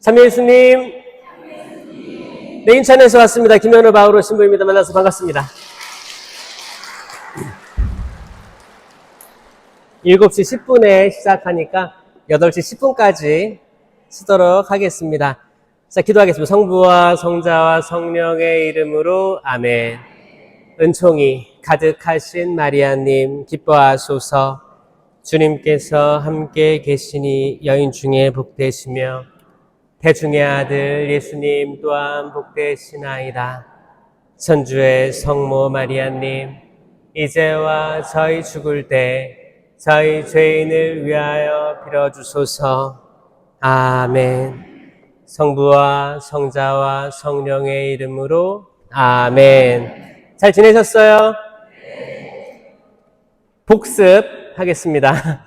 참여 예수님. 네, 인천에서 왔습니다. 김현우 바우로 신부입니다. 만나서 반갑습니다. 7시 10분에 시작하니까 8시 10분까지 쓰도록 하겠습니다. 자, 기도하겠습니다. 성부와 성자와 성령의 이름으로 아멘. 은총이 가득하신 마리아님 기뻐하소서. 주님께서 함께 계시니 여인 중에 복되시며 태중의 아들 예수님 또한 복되시나이다. 천주의 성모 마리아님, 이제와 저희 죽을 때 저희 죄인을 위하여 빌어주소서. 아멘. 성부와 성자와 성령의 이름으로 아멘. 잘 지내셨어요? 복습하겠습니다.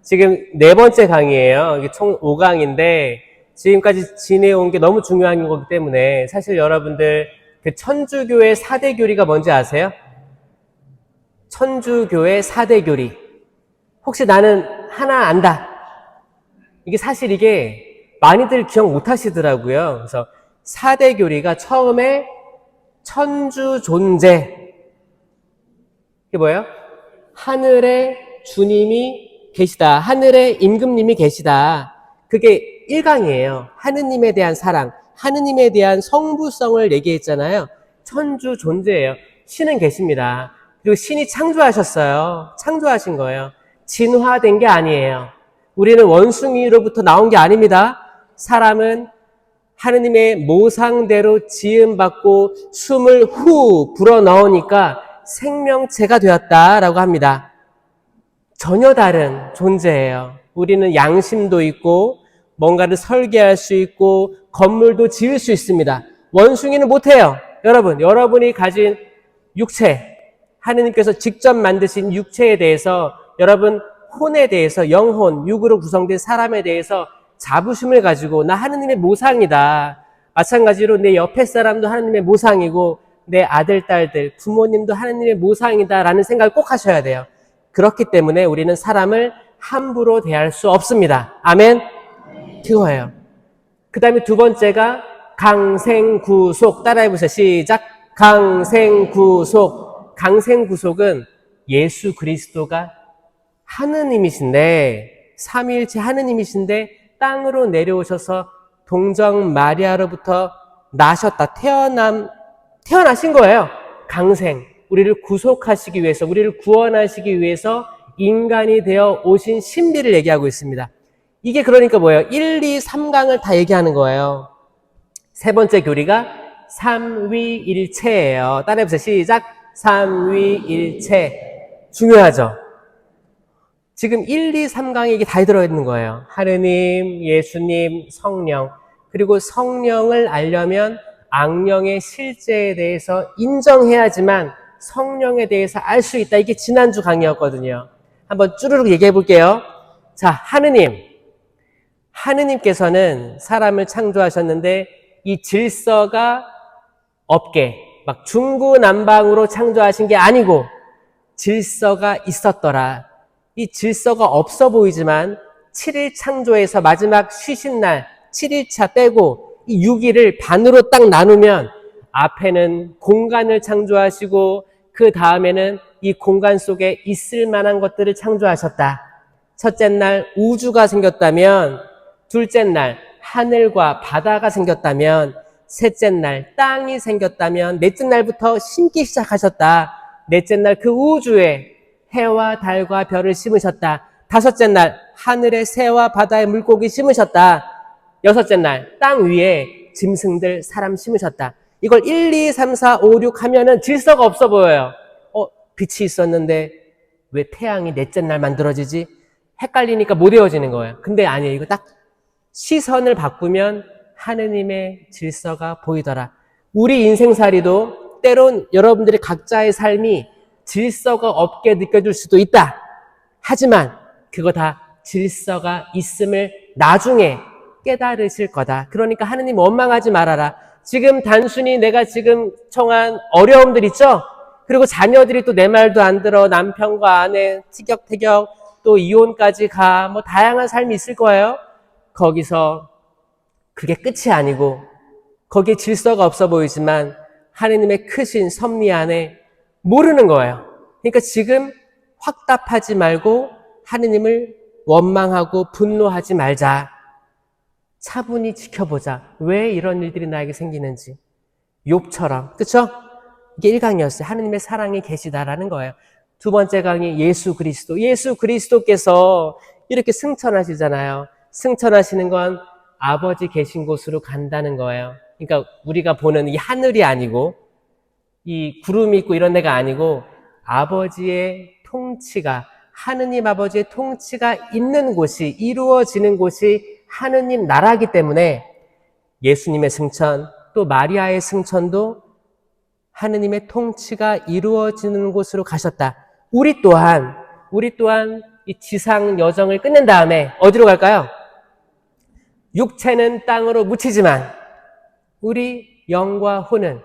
지금 4번째 강의예요. 이게 총 5강인데 지금까지 지내온 게 너무 중요한 거기 때문에 사실 여러분들 그 천주교의 4대 교리가 뭔지 아세요? 천주교의 4대 교리. 혹시 나는 하나 안다. 이게 많이들 기억 못 하시더라고요. 그래서 4대 교리가 처음에 천주 존재. 이게 뭐예요? 하늘에 주님이 계시다. 하늘에 임금님이 계시다. 그게 1강이에요. 하느님에 대한 사랑, 하느님에 대한 성부성을 얘기했잖아요. 천주 존재예요. 신은 계십니다. 그리고 신이 창조하셨어요. 창조하신 거예요. 진화된 게 아니에요. 우리는 원숭이로부터 나온 게 아닙니다. 사람은 하느님의 모상대로 지음받고 숨을 후 불어넣으니까 생명체가 되었다라고 합니다. 전혀 다른 존재예요. 우리는 양심도 있고 뭔가를 설계할 수 있고 건물도 지을 수 있습니다. 원숭이는 못해요. 여러분이 가진 육체, 하느님께서 직접 만드신 육체에 대해서 여러분 혼에 대해서 영혼, 육으로 구성된 사람에 대해서 자부심을 가지고 나 하느님의 모상이다. 마찬가지로 내 옆에 사람도 하느님의 모상이고 내 아들, 딸들, 부모님도 하느님의 모상이다 라는 생각을 꼭 하셔야 돼요. 그렇기 때문에 우리는 사람을 함부로 대할 수 없습니다. 아멘? 그거예요. 그 다음에 2번째가 강생구속. 따라해보세요. 시작. 강생구속. 강생구속은 예수 그리스도가 하느님이신데, 삼위일체 하느님이신데 땅으로 내려오셔서 동정 마리아로부터 나셨다. 태어나신 거예요. 강생. 우리를 구속하시기 위해서, 우리를 구원하시기 위해서 인간이 되어 오신 신비를 얘기하고 있습니다. 이게 그러니까 뭐예요? 1, 2, 3강을 다 얘기하는 거예요. 3번째 교리가 삼위일체예요. 따라해보세요. 시작. 삼위일체. 중요하죠? 지금 1, 2, 3강에 이게 다 들어있는 거예요. 하느님, 예수님, 성령. 그리고 성령을 알려면 악령의 실제에 대해서 인정해야지만 성령에 대해서 알 수 있다. 이게 지난주 강의였거든요. 한번 쭈르륵 얘기해 볼게요. 자, 하느님께서는 사람을 창조하셨는데 이 질서가 없게 막 중구난방으로 창조하신 게 아니고 질서가 있었더라. 이 질서가 없어 보이지만 7일 창조에서 마지막 쉬신날 7일차 빼고 이 6일을 반으로 딱 나누면 앞에는 공간을 창조하시고 그 다음에는 이 공간 속에 있을 만한 것들을 창조하셨다. 첫째 날 우주가 생겼다면, 둘째 날 하늘과 바다가 생겼다면, 셋째 날 땅이 생겼다면, 넷째 날부터 심기 시작하셨다. 넷째 날 그 우주에 해와 달과 별을 심으셨다. 다섯째 날 하늘의 새와 바다의 물고기 심으셨다. 여섯째 날 땅 위에 짐승들 사람 심으셨다. 이걸 1, 2, 3, 4, 5, 6 하면은 질서가 없어 보여요. 빛이 있었는데 왜 태양이 넷째 날 만들어지지? 헷갈리니까 못 외워지는 거예요. 근데 아니에요. 이거 딱 시선을 바꾸면 하느님의 질서가 보이더라. 우리 인생살이도 때론 여러분들의 각자의 삶이 질서가 없게 느껴질 수도 있다. 하지만 그거 다 질서가 있음을 나중에 깨달으실 거다. 그러니까 하느님 원망하지 말아라. 지금 단순히 내가 지금 청한 어려움들 있죠? 그리고 자녀들이 또 내 말도 안 들어 남편과 아내 티격태격 또 이혼까지 가 뭐 다양한 삶이 있을 거예요. 거기서 그게 끝이 아니고 거기에 질서가 없어 보이지만 하느님의 크신 섭리 안에 모르는 거예요. 그러니까 지금 확답하지 말고 하느님을 원망하고 분노하지 말자. 차분히 지켜보자. 왜 이런 일들이 나에게 생기는지. 욥처럼. 그쵸? 이게 1강이었어요. 하느님의 사랑이 계시다라는 거예요. 두 번째 강의 예수 그리스도. 예수 그리스도께서 이렇게 승천하시잖아요. 승천하시는 건 아버지 계신 곳으로 간다는 거예요. 그러니까 우리가 보는 이 하늘이 아니고 이 구름이 있고 이런 데가 아니고 아버지의 통치가, 하느님 아버지의 통치가 있는 곳이, 이루어지는 곳이 하느님 나라이기 때문에 예수님의 승천, 또 마리아의 승천도 하느님의 통치가 이루어지는 곳으로 가셨다. 우리 또한 이 지상 여정을 끝낸 다음에 어디로 갈까요? 육체는 땅으로 묻히지만 우리 영과 혼은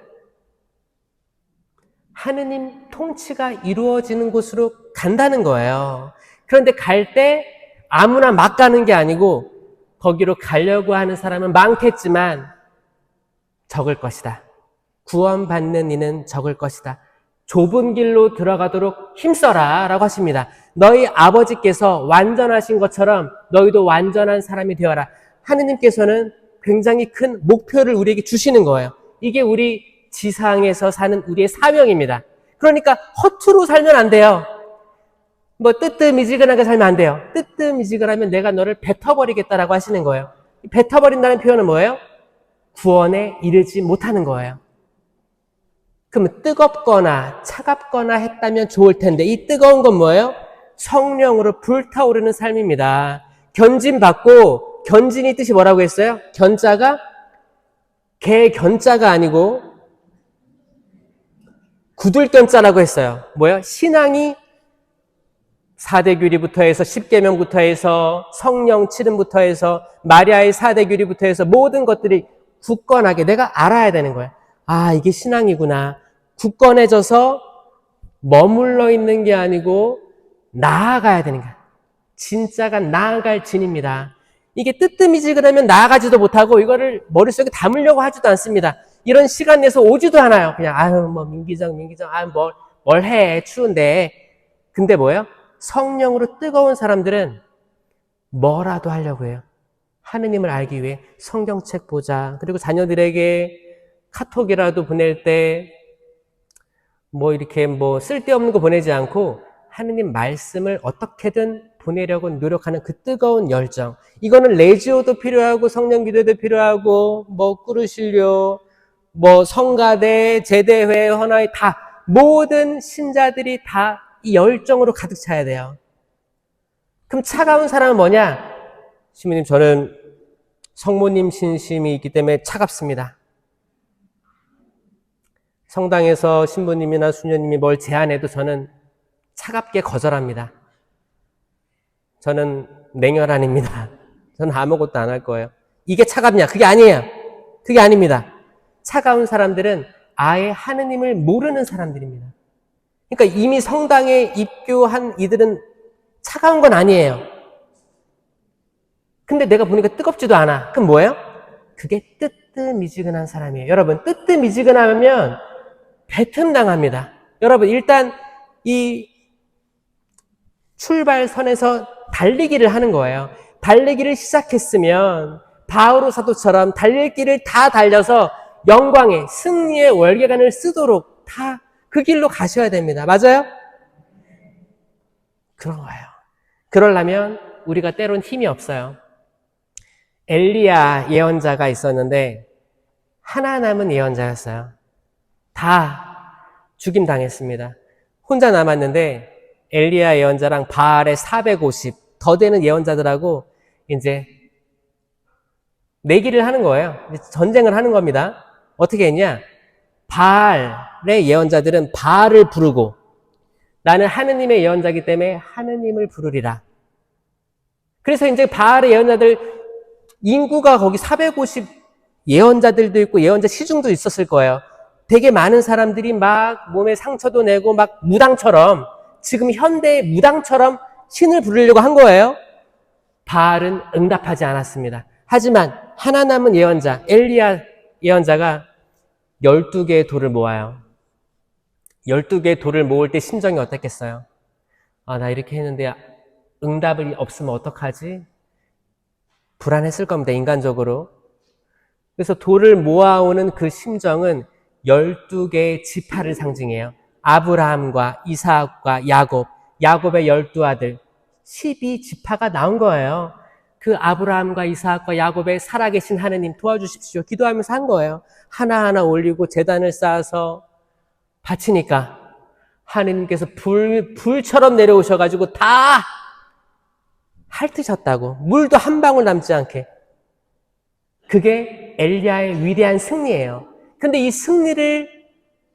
하느님 통치가 이루어지는 곳으로 간다는 거예요. 그런데 갈 때 아무나 막 가는 게 아니고 거기로 가려고 하는 사람은 많겠지만 적을 것이다. 구원받는 이는 적을 것이다. 좁은 길로 들어가도록 힘써라 라고 하십니다. 너희 아버지께서 완전하신 것처럼 너희도 완전한 사람이 되어라. 하느님께서는 굉장히 큰 목표를 우리에게 주시는 거예요. 이게 우리 지상에서 사는 우리의 사명입니다. 그러니까 허투루 살면 안 돼요. 뭐 뜨뜻미지근하게 살면 안 돼요. 뜨뜻미지근하면 내가 너를 뱉어버리겠다라고 하시는 거예요. 뱉어버린다는 표현은 뭐예요? 구원에 이르지 못하는 거예요. 그러면 뜨겁거나 차갑거나 했다면 좋을 텐데 이 뜨거운 건 뭐예요? 성령으로 불타오르는 삶입니다. 견진받고, 견진이 뜻이 뭐라고 했어요? 견자가 개 견자가 아니고 구들견자라고 했어요. 뭐예요? 신앙이 4대 규리부터 해서 10계명부터 해서 성령 치름부터 해서 마리아의 4대 규리부터 해서 모든 것들이 굳건하게 내가 알아야 되는 거예요. 아, 이게 신앙이구나. 굳건해져서 머물러 있는 게 아니고 나아가야 되는 거야. 진짜가 나아갈 진입니다. 이게 뜨뜻미지근하면 나아가지도 못하고 이거를 머릿속에 담으려고 하지도 않습니다. 이런 시간 내서 오지도 않아요. 그냥 아유 뭐 민기정 아유 뭘 해 추운데. 근데 뭐예요? 성령으로 뜨거운 사람들은 뭐라도 하려고 해요. 하느님을 알기 위해 성경책 보자. 그리고 자녀들에게 카톡이라도 보낼 때 뭐 이렇게 뭐 쓸데없는 거 보내지 않고 하느님 말씀을 어떻게든 보내려고 노력하는 그 뜨거운 열정. 이거는 레지오도 필요하고 성령 기도도 필요하고 뭐 꾸르실료, 뭐 성가대, 제대회, 헌화회 다 모든 신자들이 다 이 열정으로 가득 차야 돼요. 그럼 차가운 사람은 뭐냐? 신부님, 저는 성모님 신심이 있기 때문에 차갑습니다. 성당에서 신부님이나 수녀님이 뭘 제안해도 저는 차갑게 거절합니다. 저는 냉혈한입니다. 저는 아무것도 안 할 거예요. 이게 차갑냐? 그게 아니에요. 그게 아닙니다. 차가운 사람들은 아예 하느님을 모르는 사람들입니다. 그러니까 이미 성당에 입교한 이들은 차가운 건 아니에요. 근데 내가 보니까 뜨겁지도 않아. 그럼 뭐예요? 그게 뜨뜻미지근한 사람이에요. 여러분, 뜨뜻미지근하면 배틈당합니다. 여러분, 일단 이 출발선에서 달리기를 하는 거예요. 달리기를 시작했으면 바오로 사도처럼 달릴 길을 다 달려서 영광의 승리의 월계관을 쓰도록 다 그 길로 가셔야 됩니다. 맞아요? 그런 거예요. 그러려면 우리가 때론 힘이 없어요. 엘리야 예언자가 있었는데 하나 남은 예언자였어요. 다 죽임당했습니다. 혼자 남았는데 엘리야 예언자랑 바알의 450 더 되는 예언자들하고 이제 내기를 하는 거예요. 전쟁을 하는 겁니다. 어떻게 했냐? 바알의 예언자들은 바알을 부르고 나는 하느님의 예언자이기 때문에 하느님을 부르리라. 그래서 이제 바알의 예언자들 인구가 거기 450 예언자들도 있고 예언자 시중도 있었을 거예요. 되게 많은 사람들이 막 몸에 상처도 내고 막 무당처럼 지금 현대의 무당처럼 신을 부르려고 한 거예요. 바알은 응답하지 않았습니다. 하지만 하나 남은 예언자, 엘리야 예언자가 12개의 돌을 모아요. 12개의 돌을 모을 때 심정이 어땠겠어요? 아, 나 이렇게 했는데 응답이 없으면 어떡하지? 불안했을 겁니다, 인간적으로. 그래서 돌을 모아오는 그 심정은 12개의 지파를 상징해요. 아브라함과 이삭과 야곱, 야곱의 12아들, 12지파가 나온 거예요. 그 아브라함과 이삭과 야곱의 살아계신 하느님 도와주십시오. 기도하면서 한 거예요. 하나하나 올리고 제단을 쌓아서 바치니까 하느님께서 불처럼 내려오셔가지고 다 핥으셨다고. 물도 한 방울 남지 않게. 그게 엘리야의 위대한 승리예요. 근데 이 승리를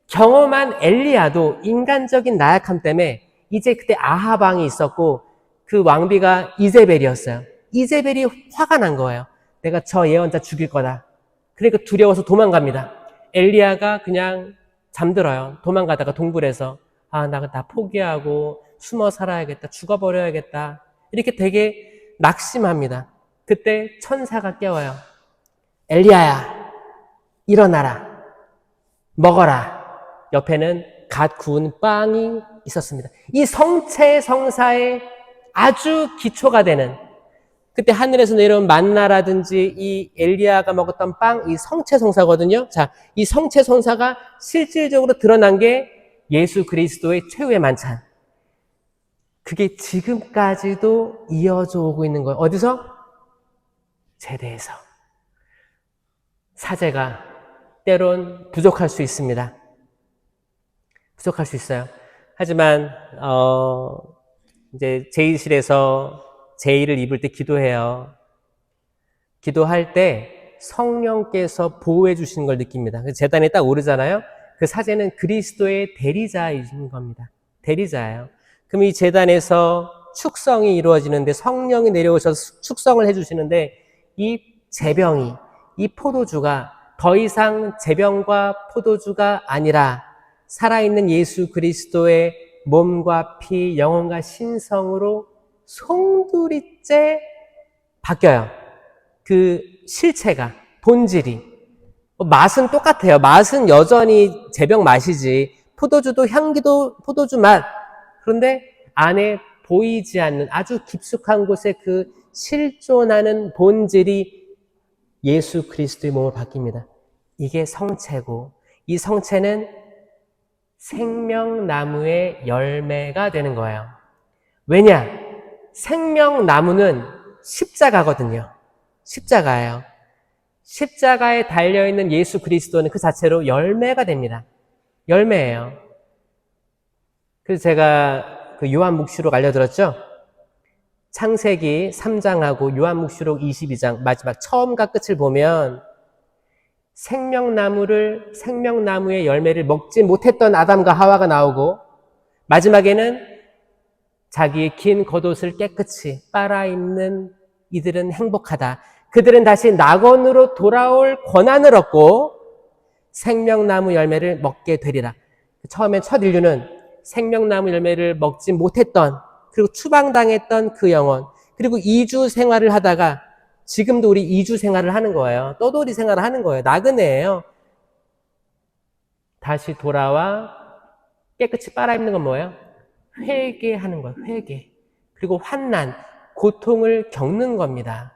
경험한 엘리야도 인간적인 나약함 때문에 이제 그때 아합 왕이 있었고 그 왕비가 이세벨이었어요. 이세벨이 화가 난 거예요. 내가 저 예언자 죽일 거다. 그러니까 두려워서 도망갑니다. 엘리야가 그냥 잠들어요. 도망가다가 동굴에서 나 포기하고 숨어 살아야겠다. 죽어버려야겠다. 이렇게 되게 낙심합니다. 그때 천사가 깨워요. 엘리야야, 일어나라. 먹어라. 옆에는 갓 구운 빵이 있었습니다. 이 성체성사의 아주 기초가 되는, 그때 하늘에서 내려온 만나라든지 이 엘리야가 먹었던 빵, 이 성체성사거든요. 자, 이 성체성사가 실질적으로 드러난 게 예수 그리스도의 최후의 만찬. 그게 지금까지도 이어져 오고 있는 거예요. 어디서? 제대에서. 사제가 때론 부족할 수 있습니다. 부족할 수 있어요. 하지만 이제 제의실에서 제의를 입을 때 기도해요. 기도할 때 성령께서 보호해 주시는 걸 느낍니다. 제단에 딱 오르잖아요. 그 사제는 그리스도의 대리자이신 겁니다. 대리자예요. 그럼 이 제단에서 축성이 이루어지는데 성령이 내려오셔서 축성을 해주시는데 이 제병이, 이 포도주가 더 이상 제병과 포도주가 아니라 살아있는 예수 그리스도의 몸과 피, 영혼과 신성으로 송두리째 바뀌어요. 그 실체가, 본질이. 맛은 똑같아요. 맛은 여전히 제병 맛이지. 포도주도 향기도 포도주 맛. 그런데 안에 보이지 않는 아주 깊숙한 곳에 그 실존하는 본질이 예수 그리스도의 몸으로 바뀝니다. 이게 성체고, 이 성체는 생명나무의 열매가 되는 거예요. 왜냐? 생명나무는 십자가거든요. 십자가예요. 십자가에 달려있는 예수 그리스도는 그 자체로 열매가 됩니다. 열매예요. 그래서 제가 그 요한묵시록 알려드렸죠? 창세기 3장하고 요한묵시록 22장 마지막 처음과 끝을 보면 생명나무의 열매를 먹지 못했던 아담과 하와가 나오고 마지막에는 자기의 긴 겉옷을 깨끗이 빨아입는 이들은 행복하다. 그들은 다시 낙원으로 돌아올 권한을 얻고 생명나무 열매를 먹게 되리라. 처음엔 첫 인류는 생명나무 열매를 먹지 못했던, 그리고 추방당했던 그 영혼, 그리고 이주 생활을 하다가 지금도 우리 이주 생활을 하는 거예요. 떠돌이 생활을 하는 거예요. 나그네예요. 다시 돌아와 깨끗이 빨아입는 건 뭐예요? 회개하는 거예요. 회개. 그리고 환난, 고통을 겪는 겁니다.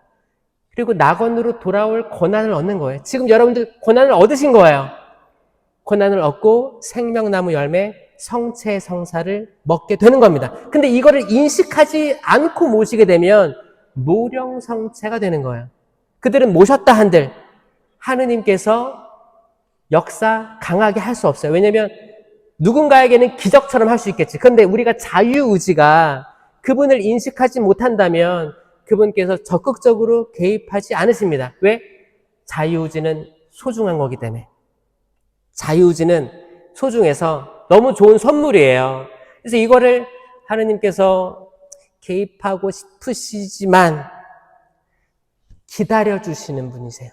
그리고 낙원으로 돌아올 권한을 얻는 거예요. 지금 여러분들 권한을 얻으신 거예요. 권한을 얻고 생명나무 열매, 성체성사를 먹게 되는 겁니다. 근데 이거를 인식하지 않고 모시게 되면 모령성체가 되는 거예요. 그들은 모셨다 한들 하느님께서 역사 강하게 할 수 없어요. 왜냐하면 누군가에게는 기적처럼 할 수 있겠지. 그런데 우리가 자유의지가 그분을 인식하지 못한다면 그분께서 적극적으로 개입하지 않으십니다. 왜? 자유의지는 소중한 거기 때문에. 자유의지는 소중해서 너무 좋은 선물이에요. 그래서 이거를 하느님께서 개입하고 싶으시지만 기다려주시는 분이세요.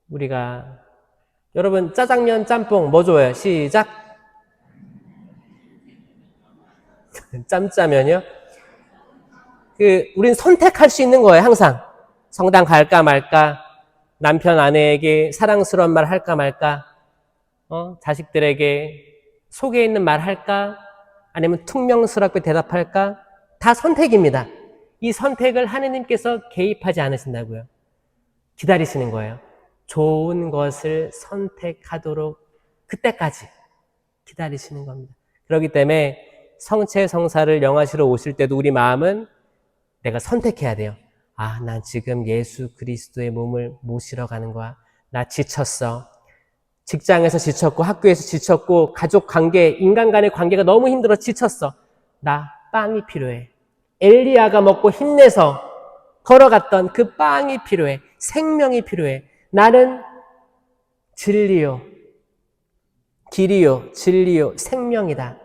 우리가 여러분 짜장면, 짬뽕 뭐 좋아해요? 시작. 짬짜면요? 우린 선택할 수 있는 거예요, 항상. 성당 갈까 말까, 남편 아내에게 사랑스러운 말 할까 말까, 자식들에게 속에 있는 말 할까, 아니면 퉁명스럽게 대답할까, 다 선택입니다. 이 선택을 하느님께서 개입하지 않으신다고요. 기다리시는 거예요. 좋은 것을 선택하도록 그때까지 기다리시는 겁니다. 그렇기 때문에 성체성사를 영하시러 오실 때도 우리 마음은 내가 선택해야 돼요. 아, 난 지금 예수 그리스도의 몸을 모시러 가는 거야. 나 지쳤어. 직장에서 지쳤고 학교에서 지쳤고 가족 관계, 인간 간의 관계가 너무 힘들어 지쳤어. 나 빵이 필요해. 엘리야가 먹고 힘내서 걸어갔던 그 빵이 필요해. 생명이 필요해. 나는 진리요, 길이요, 진리요, 생명이다.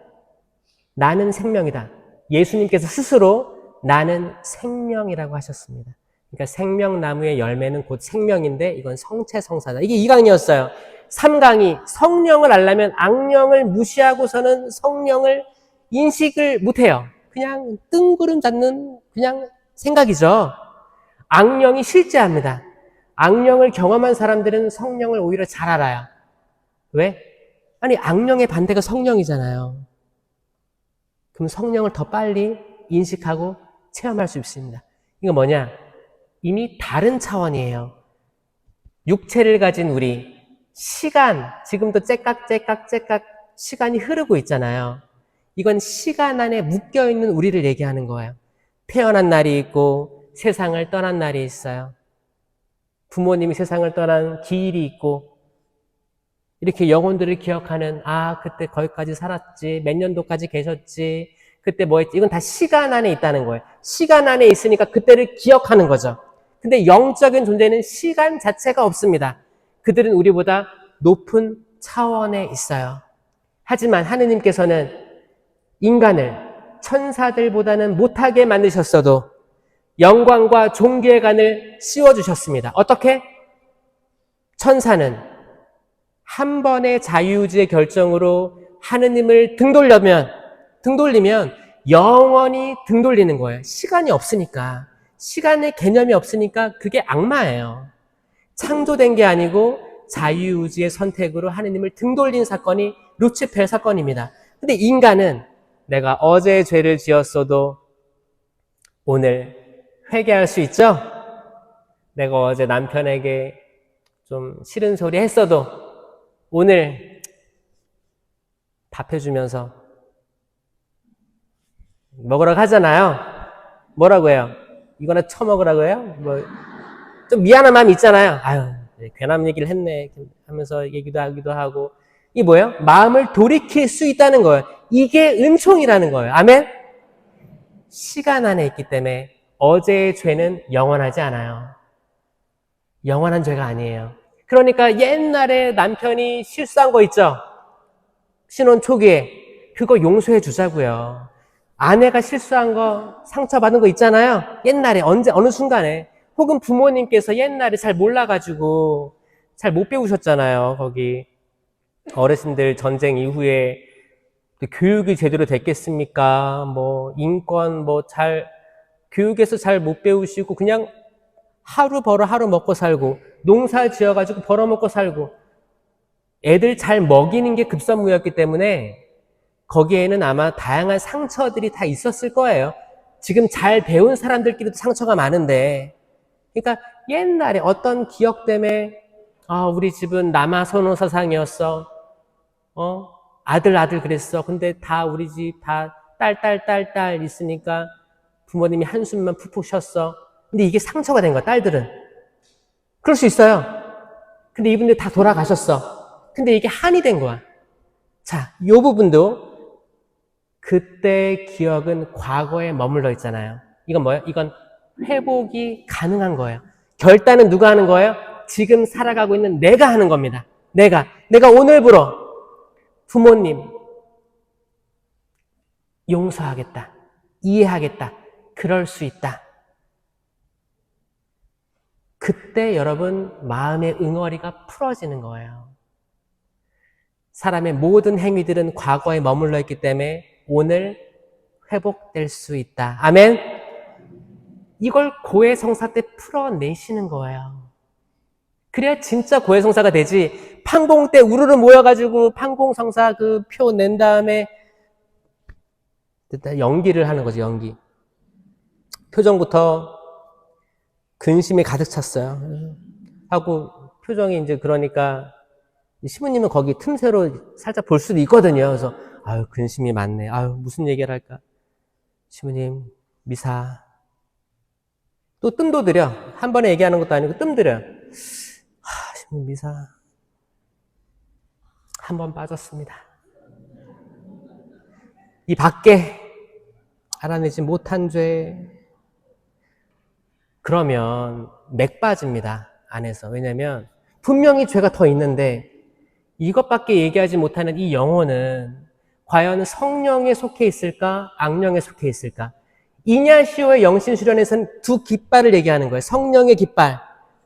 나는 생명이다. 예수님께서 스스로 나는 생명이라고 하셨습니다. 그러니까 생명나무의 열매는 곧 생명인데 이건 성체성사다. 이게 2강이었어요. 3강이 성령을 알려면 악령을 무시하고서는 성령을 인식을 못해요. 그냥 뜬구름 잡는 그냥 생각이죠. 악령이 실제합니다. 악령을 경험한 사람들은 성령을 오히려 잘 알아요. 왜? 아니, 악령의 반대가 성령이잖아요. 그럼 성령을 더 빨리 인식하고 체험할 수 있습니다. 이거 뭐냐? 이미 다른 차원이에요. 육체를 가진 우리, 시간, 지금도 째깍째깍 시간이 흐르고 있잖아요. 이건 시간 안에 묶여있는 우리를 얘기하는 거예요. 태어난 날이 있고 세상을 떠난 날이 있어요. 부모님이 세상을 떠난 기일이 있고 이렇게 영혼들을 기억하는 그때 거기까지 살았지, 몇 년도까지 계셨지, 그때 뭐 했지. 이건 다 시간 안에 있다는 거예요. 시간 안에 있으니까 그때를 기억하는 거죠. 근데 영적인 존재는 시간 자체가 없습니다. 그들은 우리보다 높은 차원에 있어요. 하지만 하느님께서는 인간을 천사들보다는 못하게 만드셨어도 영광과 존귀의 간을 씌워주셨습니다. 어떻게? 천사는 한 번의 자유의지의 결정으로 하느님을 등 돌리면 영원히 등 돌리는 거예요. 시간이 없으니까. 시간의 개념이 없으니까 그게 악마예요. 창조된 게 아니고 자유의지의 선택으로 하느님을 등 돌린 사건이 루치펠 사건입니다. 근데 인간은 내가 어제 죄를 지었어도 오늘 회개할 수 있죠? 내가 어제 남편에게 좀 싫은 소리 했어도 오늘 밥 해주면서 먹으라고 하잖아요. 뭐라고 해요? 이거나 처먹으라고 해요? 좀 미안한 마음이 있잖아요. 아유, 괜한 얘기를 했네 하면서 얘기도 하기도 하고. 이게 뭐예요? 마음을 돌이킬 수 있다는 거예요. 이게 은총이라는 거예요. 아멘? 시간 안에 있기 때문에 어제의 죄는 영원하지 않아요. 영원한 죄가 아니에요. 그러니까 옛날에 남편이 실수한 거 있죠? 신혼 초기에. 그거 용서해 주자고요. 아내가 실수한 거, 상처받은 거 있잖아요. 옛날에, 어느 순간에. 혹은 부모님께서 옛날에 잘 몰라가지고 잘 못 배우셨잖아요. 거기 어르신들 전쟁 이후에 교육이 제대로 됐겠습니까? 인권 교육에서 잘 못 배우시고 그냥 하루 벌어 하루 먹고 살고 농사 지어가지고 벌어 먹고 살고 애들 잘 먹이는 게 급선무였기 때문에 거기에는 아마 다양한 상처들이 다 있었을 거예요. 지금 잘 배운 사람들끼리도 상처가 많은데, 그러니까 옛날에 어떤 기억 때문에 우리 집은 남아선호 사상이었어. 아들 그랬어. 근데 다 우리 집 다 딸 있으니까 부모님이 한숨만 푹푹 쉬었어. 근데 이게 상처가 된 거야, 딸들은. 그럴 수 있어요. 근데 이분들 다 돌아가셨어. 근데 이게 한이 된 거야. 자, 이 부분도 그때의 기억은 과거에 머물러 있잖아요. 이건 뭐예요? 이건 회복이 가능한 거예요. 결단은 누가 하는 거예요? 지금 살아가고 있는 내가 하는 겁니다. 내가 오늘부로 부모님 용서하겠다. 이해하겠다. 그럴 수 있다. 그때 여러분 마음의 응어리가 풀어지는 거예요. 사람의 모든 행위들은 과거에 머물러 있기 때문에 오늘 회복될 수 있다. 아멘? 이걸 고해성사 때 풀어내시는 거예요. 그래야 진짜 고해성사가 되지. 판공 때 우르르 모여가지고 판공성사 그 표 낸 다음에 연기를 하는 거지, 연기. 표정부터 근심이 가득 찼어요. 하고 표정이 이제 그러니까 시부님은 거기 틈새로 살짝 볼 수도 있거든요. 그래서 아유 근심이 많네. 아유 무슨 얘기를 할까. 시부님 미사 또 뜸도 들여. 한 번에 얘기하는 것도 아니고 뜸 들여요. 시부님 미사 한 번 빠졌습니다. 이 밖에 알아내지 못한 죄 그러면 맥 빠집니다. 안에서. 왜냐면 분명히 죄가 더 있는데 이것밖에 얘기하지 못하는 이 영혼은 과연 성령에 속해 있을까? 악령에 속해 있을까? 이냐시오의 영신수련에서는 두 깃발을 얘기하는 거예요. 성령의 깃발,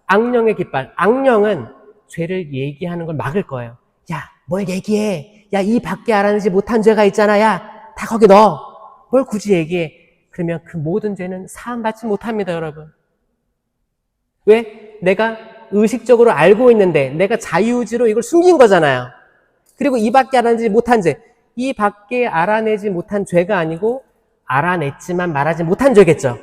악령의 깃발. 악령은 죄를 얘기하는 걸 막을 거예요. 야, 뭘 얘기해? 야, 이 밖에 알아내지 못한 죄가 있잖아. 야, 다 거기 넣어. 뭘 굳이 얘기해? 그러면 그 모든 죄는 사함받지 못합니다, 여러분. 왜? 내가 의식적으로 알고 있는데 내가 자유의지로 이걸 숨긴 거잖아요. 그리고 이 밖에 알아내지 못한 죄. 이 밖에 알아내지 못한 죄가 아니고 알아냈지만 말하지 못한 죄겠죠.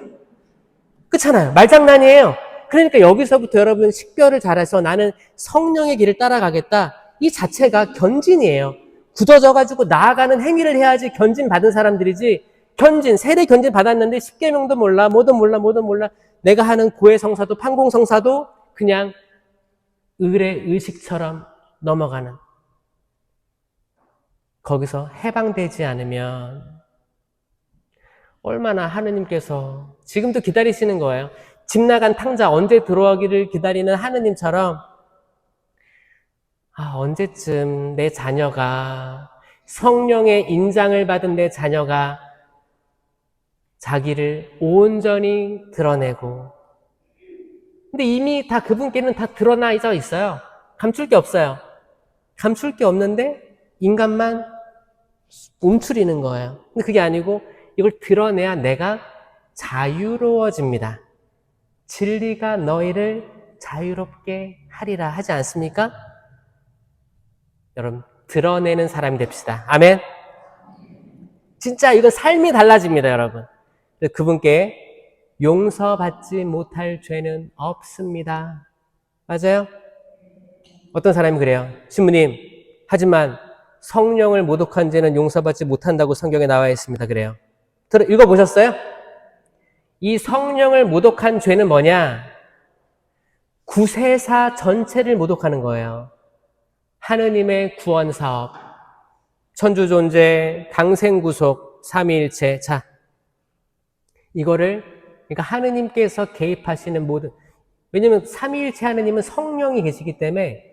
그렇잖아요. 말장난이에요. 그러니까 여기서부터 여러분 식별을 잘해서 나는 성령의 길을 따라가겠다. 이 자체가 견진이에요. 굳어져가지고 나아가는 행위를 해야지 견진 받은 사람들이지. 견진, 세례 견진 받았는데 10계명도 몰라, 뭐도 몰라. 내가 하는 고해성사도 판공성사도 그냥 의식처럼 넘어가는. 거기서 해방되지 않으면 얼마나 하느님께서 지금도 기다리시는 거예요. 집 나간 탕자 언제 들어오기를 기다리는 하느님처럼 언제쯤 내 자녀가 성령의 인장을 받은 내 자녀가 자기를 온전히 드러내고 근데 이미 다 그분께는 다 드러나 있어요. 감출 게 없어요. 감출 게 없는데 인간만 움츠리는 거예요. 근데 그게 아니고 이걸 드러내야 내가 자유로워집니다. 진리가 너희를 자유롭게 하리라 하지 않습니까? 여러분 드러내는 사람이 됩시다. 아멘. 진짜 이건 삶이 달라집니다, 여러분. 그분께 용서받지 못할 죄는 없습니다. 맞아요? 어떤 사람이 그래요? 신부님, 하지만 성령을 모독한 죄는 용서받지 못한다고 성경에 나와 있습니다. 그래요. 읽어보셨어요? 이 성령을 모독한 죄는 뭐냐? 구세사 전체를 모독하는 거예요. 하느님의 구원 사업, 천주 존재, 당생구속, 삼위일체. 자, 이거를 그러니까 하느님께서 개입하시는 모든 왜냐면 삼위일체 하느님은 성령이 계시기 때문에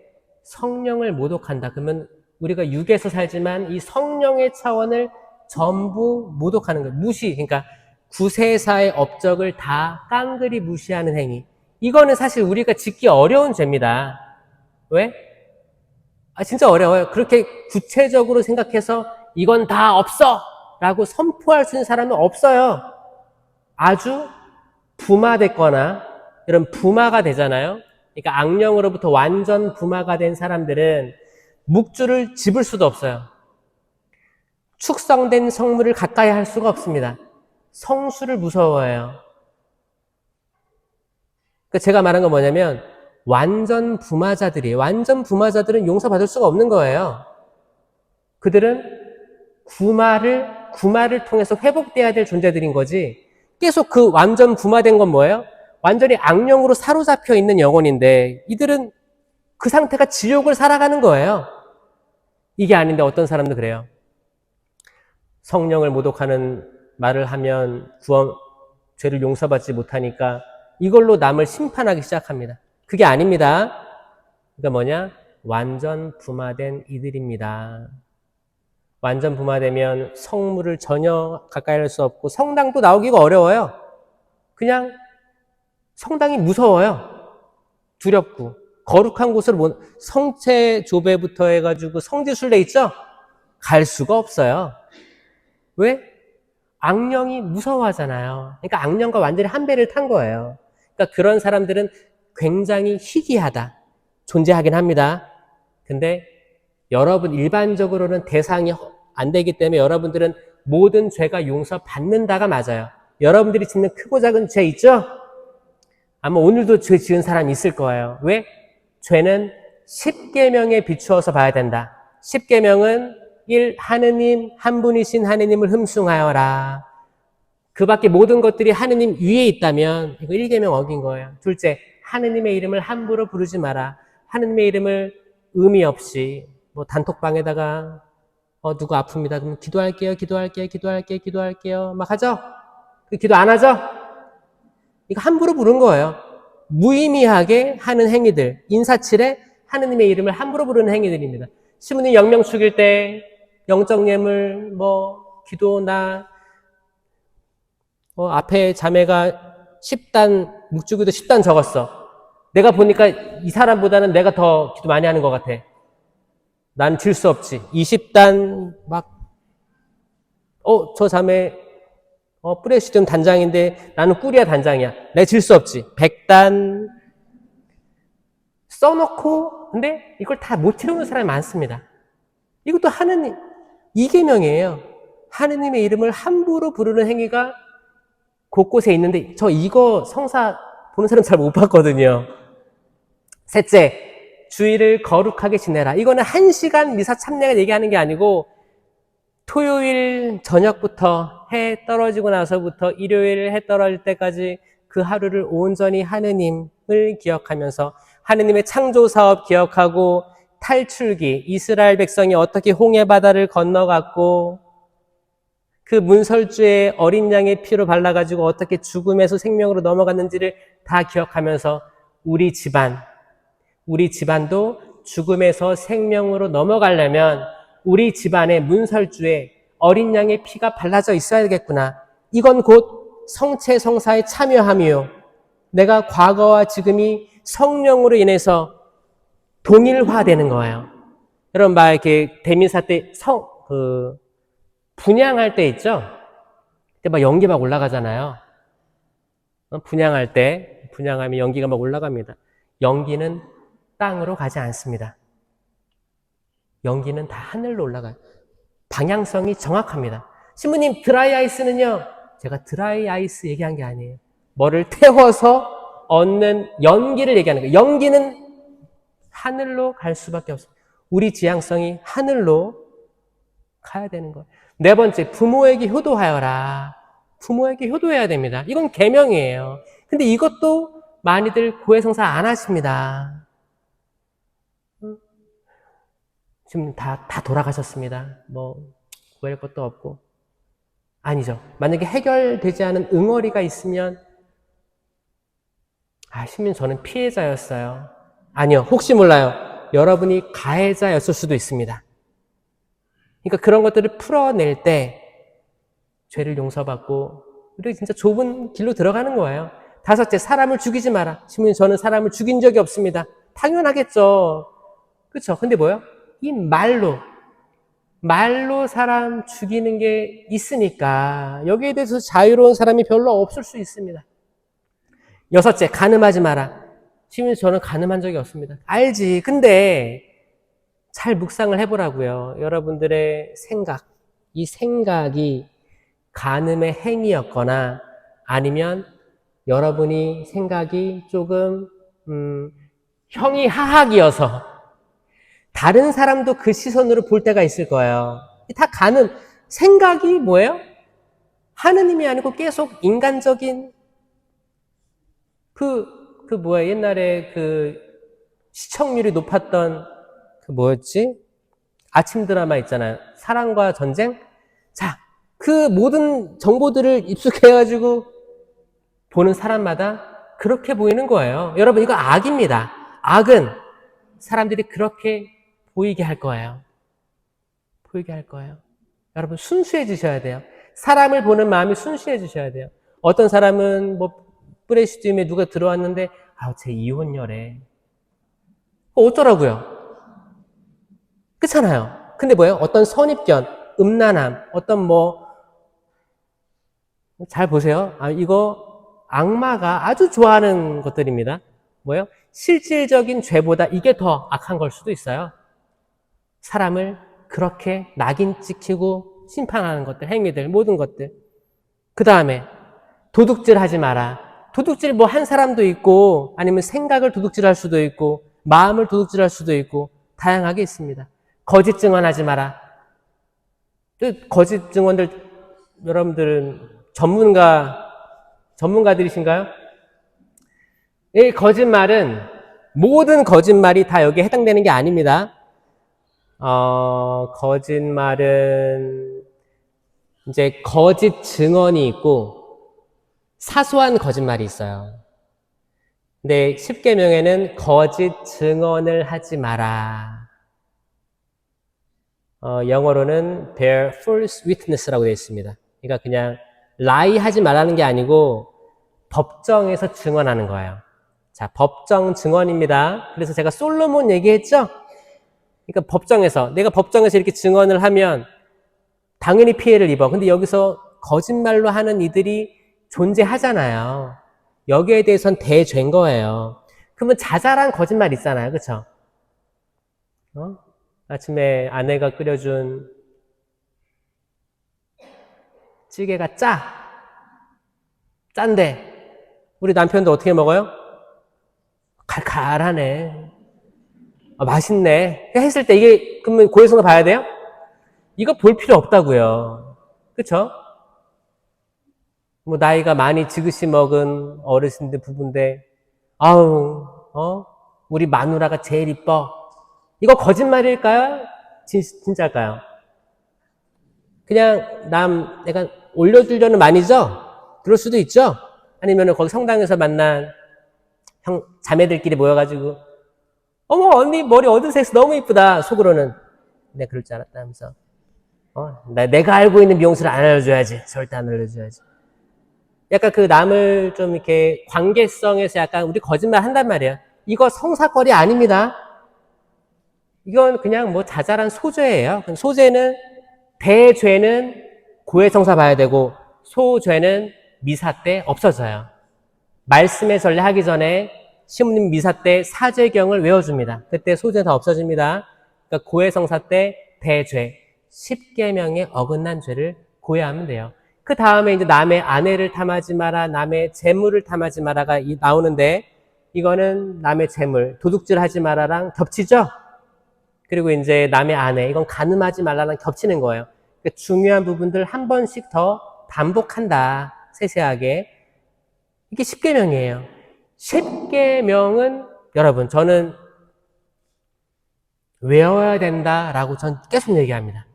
성령을 모독한다. 그러면 우리가 육에서 살지만 이 성령의 차원을 전부 모독하는 거예요. 무시. 그러니까 구세사의 업적을 다 깡그리 무시하는 행위. 이거는 사실 우리가 짓기 어려운 죄입니다. 왜? 진짜 어려워요. 그렇게 구체적으로 생각해서 이건 다 없어! 라고 선포할 수 있는 사람은 없어요. 아주 부마됐거나 이런 부마가 되잖아요. 그러니까 악령으로부터 완전 부마가 된 사람들은 묵주를 집을 수도 없어요. 축성된 성물을 가까이 할 수가 없습니다. 성수를 무서워해요. 그러니까 제가 말한 건 뭐냐면 완전 부마자들은 용서받을 수가 없는 거예요. 그들은 구마를 통해서 회복돼야 될 존재들인 거지. 계속 그 완전 부마된 건 뭐예요? 완전히 악령으로 사로잡혀 있는 영혼인데 이들은 그 상태가 지옥을 살아가는 거예요. 이게 아닌데 어떤 사람도 그래요. 성령을 모독하는 말을 하면 죄를 용서받지 못하니까 이걸로 남을 심판하기 시작합니다. 그게 아닙니다. 그러니까 뭐냐? 완전 부마된 이들입니다. 완전 부마되면 성물을 전혀 가까이 할 수 없고 성당도 나오기가 어려워요. 그냥 성당이 무서워요. 두렵고 거룩한 곳을 성체 조배부터 해가지고 성지순례 있죠? 갈 수가 없어요. 왜? 악령이 무서워하잖아요. 그러니까 악령과 완전히 한 배를 탄 거예요. 그러니까 그런 사람들은 굉장히 희귀하다. 존재하긴 합니다. 근데 여러분 일반적으로는 대상이 안 되기 때문에 여러분들은 모든 죄가 용서받는다가 맞아요. 여러분들이 짓는 크고 작은 죄 있죠? 아마 오늘도 죄 지은 사람이 있을 거예요. 왜? 죄는 10계명에 비추어서 봐야 된다. 10계명은 1. 하느님 한 분이신 하느님을 흠숭하여라. 그 밖에 모든 것들이 하느님 위에 있다면 이거 1계명 어긴 거예요. 둘째, 하느님의 이름을 함부로 부르지 마라. 하느님의 이름을 의미 없이 뭐 단톡방에다가 누구 아픕니다. 그럼 기도할게요. 막 하죠? 기도 안 하죠? 이거 함부로 부른 거예요. 무의미하게 하는 행위들, 인사치레 하느님의 이름을 함부로 부르는 행위들입니다. 시부님 영명 축일 때 영적 예물, 기도나 앞에 자매가 10단 묵주기도 10단 적었어. 내가 보니까 이 사람보다는 내가 더 기도 많이 하는 것 같아. 난 질 수 없지. 20단 저 자매 프레시든 단장인데 나는 꿀이야 단장이야. 내가 질 수 없지. 100단 써놓고 근데 이걸 다 못 채우는 사람이 많습니다. 이것도 하느님 이계명이에요. 하느님의 이름을 함부로 부르는 행위가 곳곳에 있는데 저 이거 성사 보는 사람 잘 못 봤거든요. 셋째, 주일을 거룩하게 지내라. 이거는 1시간 미사 참내가 얘기하는 게 아니고 토요일 저녁부터 해 떨어지고 나서부터 일요일 해 떨어질 때까지 그 하루를 온전히 하느님을 기억하면서 하느님의 창조 사업 기억하고 탈출기, 이스라엘 백성이 어떻게 홍해 바다를 건너갔고 그 문설주에 어린 양의 피로 발라가지고 어떻게 죽음에서 생명으로 넘어갔는지를 다 기억하면서 우리 집안도 죽음에서 생명으로 넘어가려면 우리 집안의 문설주에 어린 양의 피가 발라져 있어야겠구나. 이건 곧 성체성사에 참여함이요. 내가 과거와 지금이 성령으로 인해서 동일화되는 거예요. 여러분 이렇게 대민사 때 분양할 때 있죠? 그때 연기 올라가잖아요. 분양하면 연기가 올라갑니다. 연기는 땅으로 가지 않습니다. 연기는 다 하늘로 올라가요. 방향성이 정확합니다. 신부님 드라이 아이스는요? 제가 드라이 아이스 얘기한 게 아니에요. 뭐를 태워서 얻는 연기를 얘기하는 거예요. 연기는 하늘로 갈 수밖에 없습니다. 우리 지향성이 하늘로 가야 되는 거예요. 네 번째, 부모에게 효도하여라. 부모에게 효도해야 됩니다. 이건 계명이에요. 근데 이것도 많이들 고해성사 안 하십니다. 지금 다 돌아가셨습니다. 구할 것도 없고. 아니죠. 만약에 해결되지 않은 응어리가 있으면, 신민 저는 피해자였어요. 아니요. 혹시 몰라요. 여러분이 가해자였을 수도 있습니다. 그러니까 그런 것들을 풀어낼 때 죄를 용서받고 우리가 진짜 좁은 길로 들어가는 거예요. 다섯째, 사람을 죽이지 마라. 신부님 저는 사람을 죽인 적이 없습니다. 당연하겠죠. 그렇죠. 근데 뭐요? 이 말로 사람 죽이는 게 있으니까 여기에 대해서 자유로운 사람이 별로 없을 수 있습니다. 여섯째, 간음하지 마라. 신부님 저는 간음한 적이 없습니다. 알지. 근데 잘 묵상을 해보라고요. 여러분들의 생각, 이 생각이 간음의 행위였거나 아니면 여러분이 생각이 조금 형이 하악이어서 다른 사람도 그 시선으로 볼 때가 있을 거예요. 다 간음, 생각이 뭐예요? 하느님이 아니고 계속 인간적인 옛날에 시청률이 높았던 뭐였지? 아침 드라마 있잖아요. 사랑과 전쟁? 자, 그 모든 정보들을 입수해가지고 보는 사람마다 그렇게 보이는 거예요. 여러분, 이거 악입니다. 악은 사람들이 그렇게 보이게 할 거예요. 여러분, 순수해지셔야 돼요. 사람을 보는 마음이 순수해지셔야 돼요. 어떤 사람은 프레시즘에 누가 들어왔는데, 제 이혼녀래. 어쩌라고요? 그렇잖아요. 근데 뭐예요? 어떤 선입견, 음란함, 어떤 잘 보세요. 이거 악마가 아주 좋아하는 것들입니다. 뭐예요? 실질적인 죄보다 이게 더 악한 걸 수도 있어요. 사람을 그렇게 낙인 찍히고 심판하는 것들, 행위들, 모든 것들. 그 다음에 도둑질 하지 마라. 도둑질 뭐 한 사람도 있고 아니면 생각을 도둑질할 수도 있고 마음을 도둑질할 수도 있고 다양하게 있습니다. 거짓 증언하지 마라. 거짓 증언들 여러분들은 전문가들이신가요? 이 거짓말은 모든 거짓말이 다 여기에 해당되는 게 아닙니다. 거짓말은 이제 거짓 증언이 있고 사소한 거짓말이 있어요. 근데 10계명에는 거짓 증언을 하지 마라. 영어로는 bear false witness라고 되어 있습니다. 그러니까 그냥 lie 하지 말라는 게 아니고 법정에서 증언하는 거예요. 자, 법정 증언입니다. 그래서 제가 솔로몬 얘기했죠? 그러니까 법정에서, 내가 법정에서 이렇게 증언을 하면 당연히 피해를 입어. 근데 여기서 거짓말로 하는 이들이 존재하잖아요. 여기에 대해서는 대죄인 거예요. 그러면 자잘한 거짓말 있잖아요. 그쵸? 아침에 아내가 끓여준 찌개가 짠데 우리 남편도 어떻게 먹어요? 칼칼하네. 맛있네. 했을 때 이게 그러면 고해성을 봐야 돼요? 이거 볼 필요 없다고요. 그쵸? 뭐 나이가 많이 지그시 먹은 어르신들 부부인데 아우 우리 마누라가 제일 이뻐. 이거 거짓말일까요? 진짜일까요? 그냥 내가 올려주려는 말이죠? 그럴 수도 있죠? 아니면 거기 성당에서 만난 자매들끼리 모여가지고 어머 언니 머리 어디서 했어 너무 이쁘다 속으로는 내가 그럴 줄 알았다 하면서 내가 알고 있는 미용실을 안 알려줘야지 절대 안 알려줘야지 약간 그 남을 좀 이렇게 관계성에서 약간 우리 거짓말 한단 말이에요. 이거 성사거리 아닙니다. 이건 그냥 뭐 자잘한 소죄예요. 소죄는 대죄는 고해성사 봐야 되고 소죄는 미사 때 없어져요. 말씀의 전례 하기 전에 시부님 미사 때 사죄경을 외워줍니다. 그때 소죄 다 없어집니다. 그러니까 고해성사 때 대죄 10계명에 어긋난 죄를 고해하면 돼요. 그 다음에 이제 남의 아내를 탐하지 마라, 남의 재물을 탐하지 마라가 나오는데 이거는 남의 재물, 도둑질 하지 마라랑 겹치죠? 그리고 이제 남의 아내, 이건 간음하지 말라랑 겹치는 거예요. 그러니까 중요한 부분들 한 번씩 더 반복한다, 세세하게. 이게 10계명이에요. 10계명은 여러분, 저는 외워야 된다라고 전 계속 얘기합니다.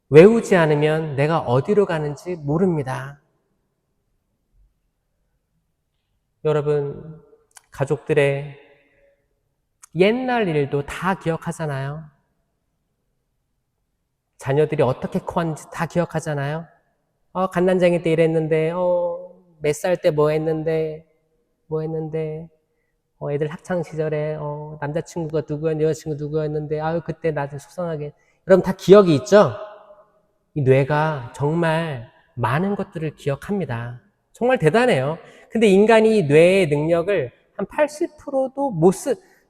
외우지 않으면 내가 어디로 가는지 모릅니다. 여러분, 가족들의 옛날 일도 다 기억하잖아요. 자녀들이 어떻게 커왔는지 다 기억하잖아요. 갓난쟁이 때 이랬는데, 몇 살 때 뭐 했는데, 애들 학창 시절에, 남자친구가 누구였는데, 여자친구 누구였는데, 그때 나한테 속상하게. 여러분 다 기억이 있죠? 이 뇌가 정말 많은 것들을 기억합니다. 정말 대단해요. 근데 인간이 뇌의 능력을 한 80%도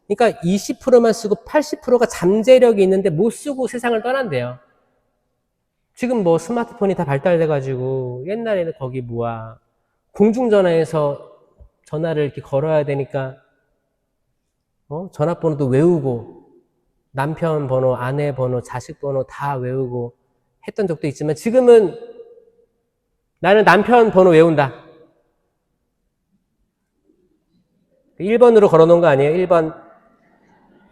그러니까 20%만 쓰고 80%가 잠재력이 있는데 못 쓰고 세상을 떠난대요. 지금 뭐 스마트폰이 다 발달돼가지고 옛날에는 거기 공중전화에서 전화를 이렇게 걸어야 되니까 전화번호도 외우고 남편 번호, 아내 번호, 자식 번호 다 외우고 했던 적도 있지만 지금은 나는 남편 번호 외운다. 1번으로 걸어놓은 거 아니에요? 1번.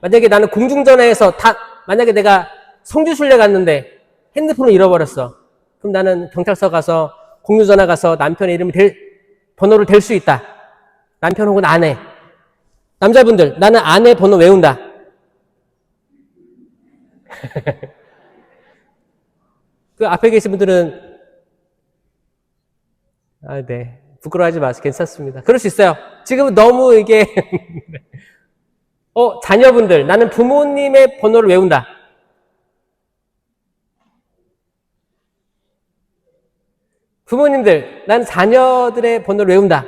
만약에 나는 공중전화에서 만약에 내가 성주순례 갔는데 핸드폰을 잃어버렸어. 그럼 나는 경찰서 가서 공중전화 가서 남편의 번호를 댈 수 있다. 남편 혹은 아내. 남자분들, 나는 아내 번호 외운다. 그 앞에 계신 분들은 네. 부끄러워하지 마세요. 괜찮습니다. 그럴 수 있어요. 지금은 너무 이게 자녀분들, 나는 부모님의 번호를 외운다. 부모님들, 난 자녀들의 번호를 외운다.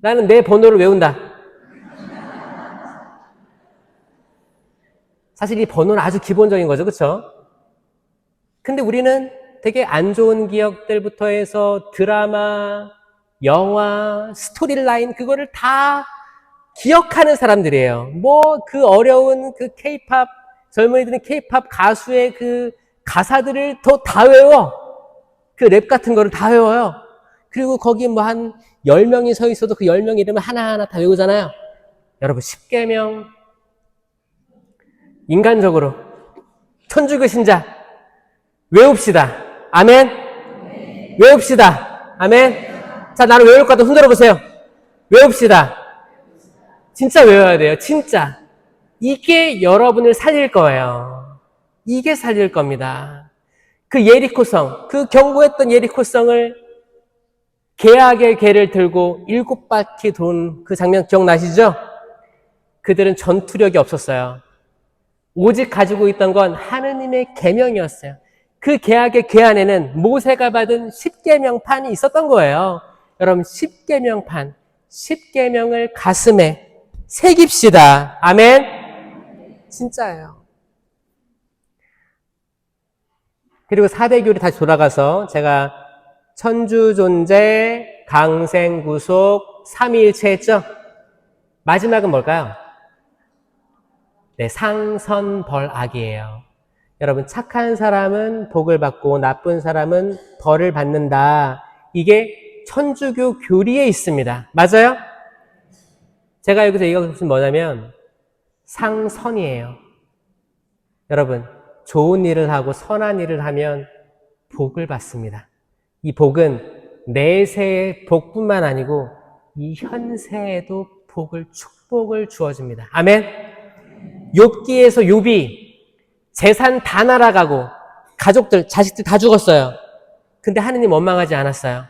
나는 내 번호를 외운다. 사실 이 번호는 아주 기본적인 거죠. 그렇죠? 근데 우리는 되게 안 좋은 기억들부터 해서 드라마, 영화, 스토리라인 그거를 다 기억하는 사람들이에요. 뭐 그 어려운 그 케이팝 젊은이들은 케이팝 가수의 그 가사들을 다 외워. 그 랩 같은 거를 다 외워요. 그리고 거기 뭐 한 10명이 서 있어도 그 10명 이름을 하나하나 다 외우잖아요. 여러분 10계명 인간적으로 천주교 신자 외웁시다. 아멘. 외웁시다. 아멘. 자, 나는 외울 것 같아. 손 들어보세요. 외웁시다. 진짜 외워야 돼요. 진짜. 이게 여러분을 살릴 거예요. 이게 살릴 겁니다. 그 예리코성, 그 견고했던 예리코성을 계약의 궤를 들고 7바퀴 돈 그 장면 기억나시죠? 그들은 전투력이 없었어요. 오직 가지고 있던 건 하느님의 계명이었어요. 그 계약의 궤 안에는 모세가 받은 10계명판이 있었던 거예요. 여러분 10계명판, 10계명을 가슴에 새깁시다. 아멘. 진짜예요. 그리고 4대 교리 다시 돌아가서 제가 천주존재, 강생구속, 삼위일체 했죠? 마지막은 뭘까요? 네, 상선벌악이에요. 여러분 착한 사람은 복을 받고 나쁜 사람은 벌을 받는다. 이게 천주교 교리에 있습니다. 맞아요? 제가 여기서 얘기하고 싶은 뭐냐면 상선이에요. 여러분 좋은 일을 하고 선한 일을 하면 복을 받습니다. 이 복은 내세의 복뿐만 아니고 이 현세에도 축복을 주어줍니다. 아멘. 욥기에서 욥이 재산 다 날아가고 가족들, 자식들 다 죽었어요. 근데 하느님 원망하지 않았어요.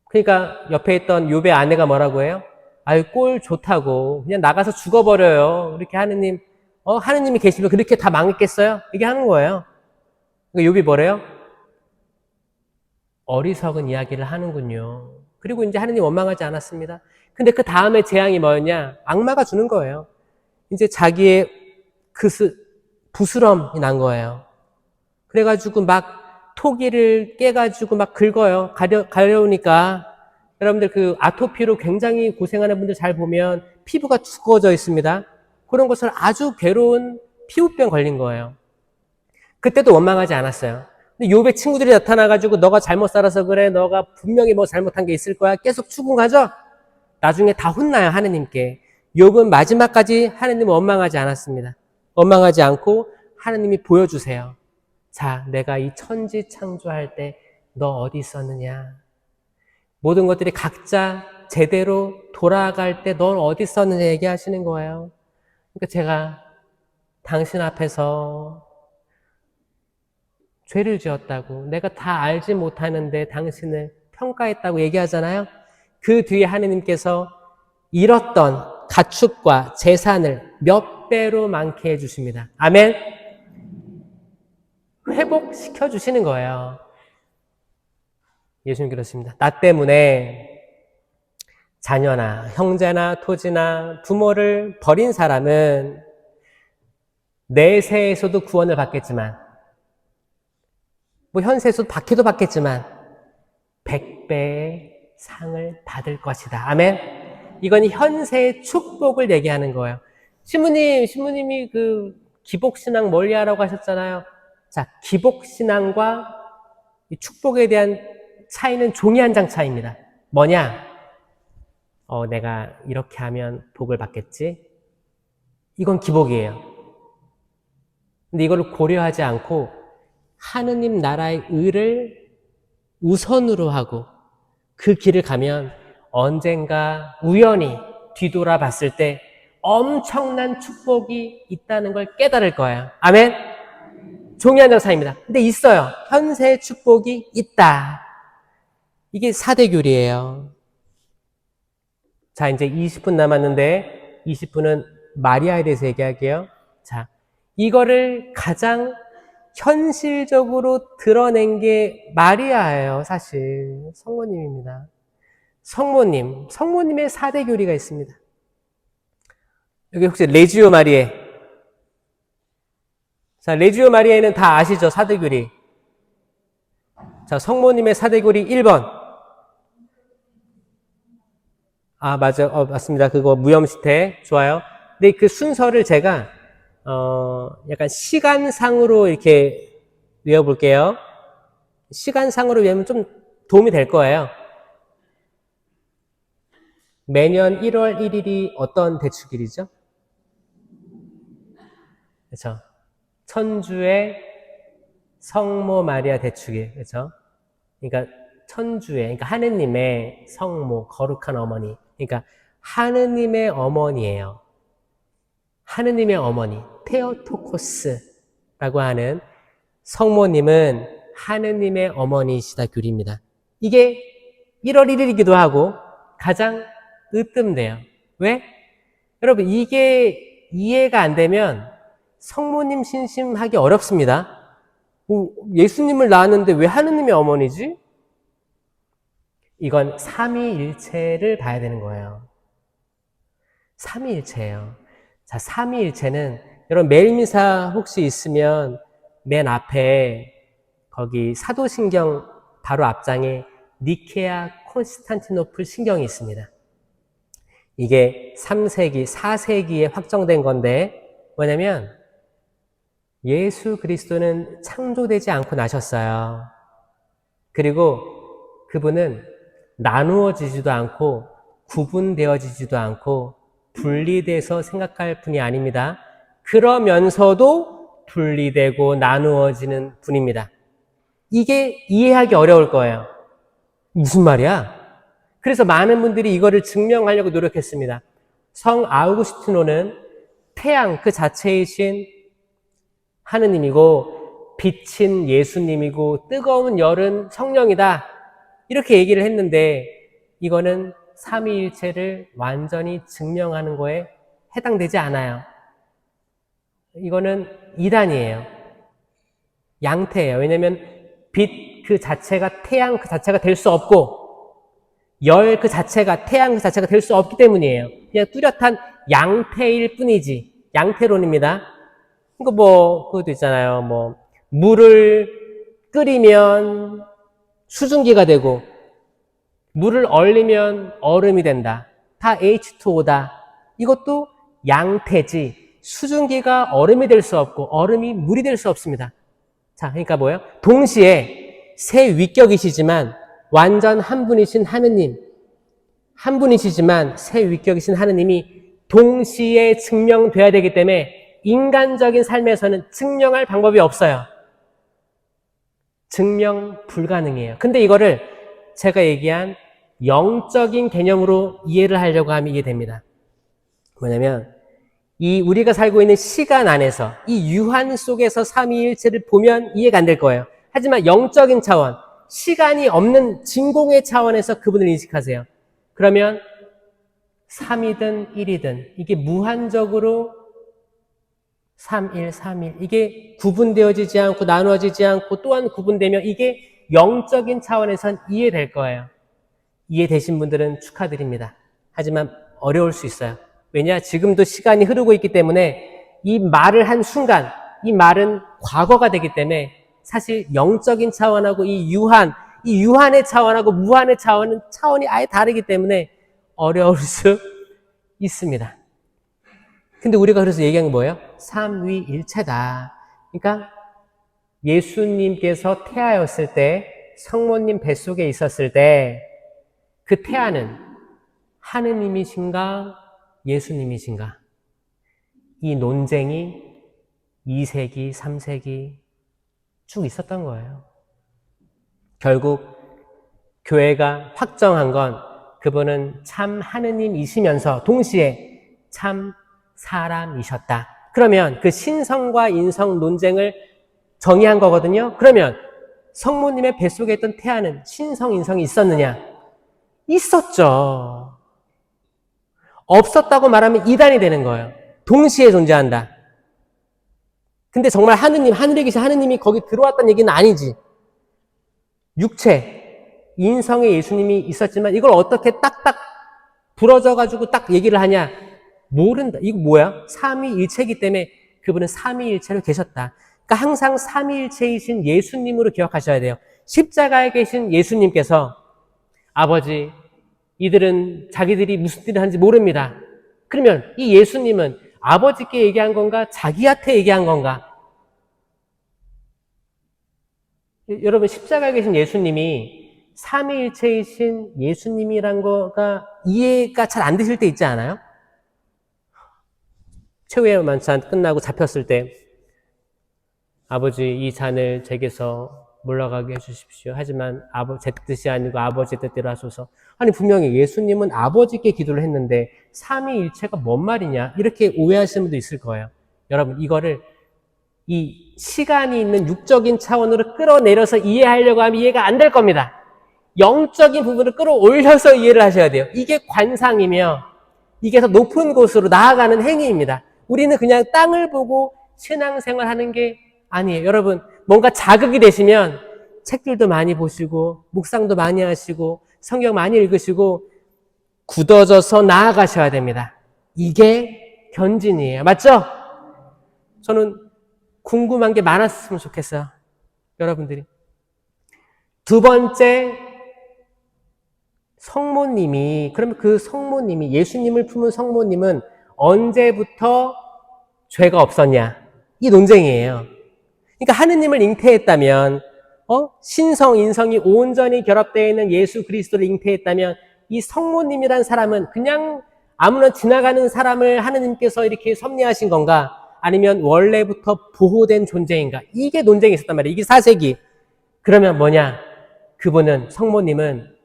그러니까 옆에 있던 욥의 아내가 뭐라고 해요? 아유 꼴 좋다고 그냥 나가서 죽어버려요. 이렇게 하느님이 계시면 그렇게 다 망했겠어요? 이게 하는 거예요. 그러니까 욥이 뭐래요? 어리석은 이야기를 하는군요. 그리고 이제 하느님 원망하지 않았습니다. 근데 그 다음에 재앙이 뭐였냐? 악마가 주는 거예요. 이제 자기의 부스럼이 난 거예요. 그래가지고 막 토기를 깨가지고 막 긁어요. 가려우니까. 여러분들 그 아토피로 굉장히 고생하는 분들 잘 보면 피부가 두꺼워져 있습니다. 그런 것을 아주 괴로운 피부병 걸린 거예요. 그때도 원망하지 않았어요. 근데 욥의 친구들이 나타나가지고 너가 잘못 살아서 그래. 너가 분명히 뭐 잘못한 게 있을 거야. 계속 추궁하죠? 나중에 다 혼나요, 하느님께. 욥은 마지막까지 하느님을 원망하지 않았습니다. 원망하지 않고 하느님이 보여주세요. 자, 내가 이 천지 창조할 때 너 어디 있었느냐? 모든 것들이 각자 제대로 돌아갈 때 넌 어디 있었느냐 얘기하시는 거예요. 그러니까 제가 당신 앞에서 죄를 지었다고 내가 다 알지 못하는데 당신을 평가했다고 얘기하잖아요. 그 뒤에 하느님께서 잃었던 가축과 재산을 몇 배로 많게 해주십니다. 아멘. 회복시켜 주시는 거예요. 예수님 그렇습니다. 나 때문에 자녀나 형제나 토지나 부모를 버린 사람은 내세에서도 구원을 받겠지만 뭐 현세에서도 박해도 받겠지만 100배의 상을 받을 것이다. 아멘. 이건 현세의 축복을 얘기하는 거예요. 신부님이 그 기복신앙 멀리하라고 하셨잖아요. 자, 기복신앙과 이 축복에 대한 차이는 종이 한 장 차이입니다. 뭐냐? 내가 이렇게 하면 복을 받겠지? 이건 기복이에요. 근데 이걸 고려하지 않고 하느님 나라의 의를 우선으로 하고 그 길을 가면 언젠가 우연히 뒤돌아 봤을 때 엄청난 축복이 있다는 걸 깨달을 거예요. 아멘? 종이 한 장 차이입니다. 근데 있어요. 현세의 축복이 있다. 이게 4대 교리예요. 자, 이제 20분 남았는데 20분은 마리아에 대해서 얘기할게요. 자, 이거를 가장 현실적으로 드러낸 게 마리아예요, 사실. 성모님입니다. 성모님의 4대 교리가 있습니다. 여기 혹시 레지오 마리에. 자, 레지오 마리에는 다 아시죠? 4대 교리. 자, 성모님의 4대 교리 1번. 아, 맞아. 맞습니다. 그거 무염시태. 좋아요. 근데 그 순서를 제가, 약간 시간상으로 이렇게 외워볼게요. 시간상으로 외우면 좀 도움이 될 거예요. 매년 1월 1일이 어떤 대축일이죠? 그렇죠. 천주의 성모 마리아 대축일. 그렇죠. 그러니까 그러니까 하느님의 성모, 거룩한 어머니. 그러니까 하느님의 어머니예요. 하느님의 어머니, 테오토코스라고 하는 성모님은 하느님의 어머니시다 교리입니다. 이게 1월 1일이기도 하고 가장 으뜸돼요. 왜? 여러분, 이게 이해가 안 되면 성모님 신심하기 어렵습니다. 예수님을 낳았는데 왜 하느님의 어머니지? 이건 삼위일체를 봐야 되는 거예요. 삼위일체예요. 자, 삼위일체는 여러분 매일미사 혹시 있으면 맨 앞에 거기 사도신경 바로 앞장에 니케아 콘스탄티노플 신경이 있습니다. 이게 3세기, 4세기에 확정된 건데 뭐냐면 예수 그리스도는 창조되지 않고 나셨어요. 그리고 그분은 나누어지지도 않고 구분되어지지도 않고 분리돼서 생각할 분이 아닙니다. 그러면서도 분리되고 나누어지는 분입니다. 이게 이해하기 어려울 거예요. 무슨 말이야? 그래서 많은 분들이 이거를 증명하려고 노력했습니다. 성 아우구스티노는 태양 그 자체이신 하느님이고 빛인 예수님이고 뜨거운 열은 성령이다. 이렇게 얘기를 했는데 이거는 삼위일체를 완전히 증명하는 거에 해당되지 않아요. 이거는 이단이에요. 양태예요. 왜냐하면 빛 그 자체가 태양 그 자체가 될 수 없고 열 그 자체가 태양 그 자체가 될 수 없기 때문이에요. 그냥 뚜렷한 양태일 뿐이지. 양태론입니다. 그것도 있잖아요. 물을 끓이면 수증기가 되고 물을 얼리면 얼음이 된다. 다 H2O다. 이것도 양태지. 수증기가 얼음이 될 수 없고 얼음이 물이 될 수 없습니다. 자, 그러니까 뭐예요? 동시에 세 위격이시지만 완전 한 분이신 하느님, 한 분이시지만 세 위격이신 하느님이 동시에 증명돼야 되기 때문에 인간적인 삶에서는 증명할 방법이 없어요. 증명 불가능해요. 근데 이거를 제가 얘기한 영적인 개념으로 이해를 하려고 하면 이해됩니다. 뭐냐면 이 우리가 살고 있는 시간 안에서 이 유한 속에서 삼위일체를 보면 이해가 안 될 거예요. 하지만 영적인 차원, 시간이 없는 진공의 차원에서 그분을 인식하세요. 그러면 3이든 1이든 이게 무한적으로 3일, 3일 이게 구분되어지지 않고 나누어지지 않고 또한 구분되면 이게 영적인 차원에선 이해될 거예요. 이해되신 분들은 축하드립니다. 하지만 어려울 수 있어요. 왜냐? 지금도 시간이 흐르고 있기 때문에 이 말을 한 순간 이 말은 과거가 되기 때문에 사실 영적인 차원하고 이 유한의 차원하고 무한의 차원이 아예 다르기 때문에 어려울 수 있습니다. 근데 우리가 그래서 얘기한 게 뭐예요? 삼위일체다. 그러니까 예수님께서 태아였을 때 성모님 뱃속에 있었을 때 그 태아는 하느님이신가 예수님이신가? 이 논쟁이 2세기, 3세기 쭉 있었던 거예요. 결국 교회가 확정한 건 그분은 참 하느님이시면서 동시에 참 사람이셨다. 그러면 그 신성과 인성 논쟁을 정의한 거거든요. 그러면 성모님의 뱃속에 있던 태아는 신성, 인성이 있었느냐? 있었죠. 없었다고 말하면 이단이 되는 거예요. 동시에 존재한다. 근데 정말 하늘에 계신 하느님이 거기 들어왔다는 얘기는 아니지. 육체, 인성의 예수님이 있었지만 이걸 어떻게 딱딱 부러져가지고 딱 얘기를 하냐? 모른다. 이거 뭐야? 삼위일체이기 때문에 그분은 삼위일체로 계셨다. 그러니까 항상 삼위일체이신 예수님으로 기억하셔야 돼요. 십자가에 계신 예수님께서 아버지, 이들은 자기들이 무슨 일을 하는지 모릅니다. 그러면 이 예수님은 아버지께 얘기한 건가? 자기한테 얘기한 건가? 여러분, 십자가에 계신 예수님이 삼위일체이신 예수님이란 거가 이해가 잘 안 되실 때 있지 않아요? 최후의 만찬 끝나고 잡혔을 때 아버지 이 잔을 제게서 물러가게 해주십시오. 하지만 제 뜻이 아니고 아버지 뜻대로 하소서. 아니 분명히 예수님은 아버지께 기도를 했는데 삼위일체가 뭔 말이냐 이렇게 오해하시는 분도 있을 거예요. 여러분 이거를 이 시간이 있는 육적인 차원으로 끌어내려서 이해하려고 하면 이해가 안 될 겁니다. 영적인 부분을 끌어올려서 이해를 하셔야 돼요. 이게 관상이며 이게 더 높은 곳으로 나아가는 행위입니다. 우리는 그냥 땅을 보고 신앙생활 하는 게 아니에요. 여러분 뭔가 자극이 되시면 책들도 많이 보시고 묵상도 많이 하시고 성경 많이 읽으시고 굳어져서 나아가셔야 됩니다. 이게 견진이에요. 맞죠? 저는 궁금한 게 많았으면 좋겠어요. 여러분들이. 두 번째, 성모님이, 그러면 그 성모님이, 예수님을 품은 성모님은 언제부터 죄가 없었냐? 이 논쟁이에요. 그러니까 하느님을 잉태했다면, 신성, 인성이 온전히 결합되어 있는 예수 그리스도를 잉태했다면, 이 성모님이란 사람은 그냥 아무나 지나가는 사람을 하느님께서 이렇게 섭리하신 건가? 아니면 원래부터 보호된 존재인가? 이게 논쟁이 있었단 말이에요. 이게 4세기. 그러면 뭐냐? 그분은, 성모님은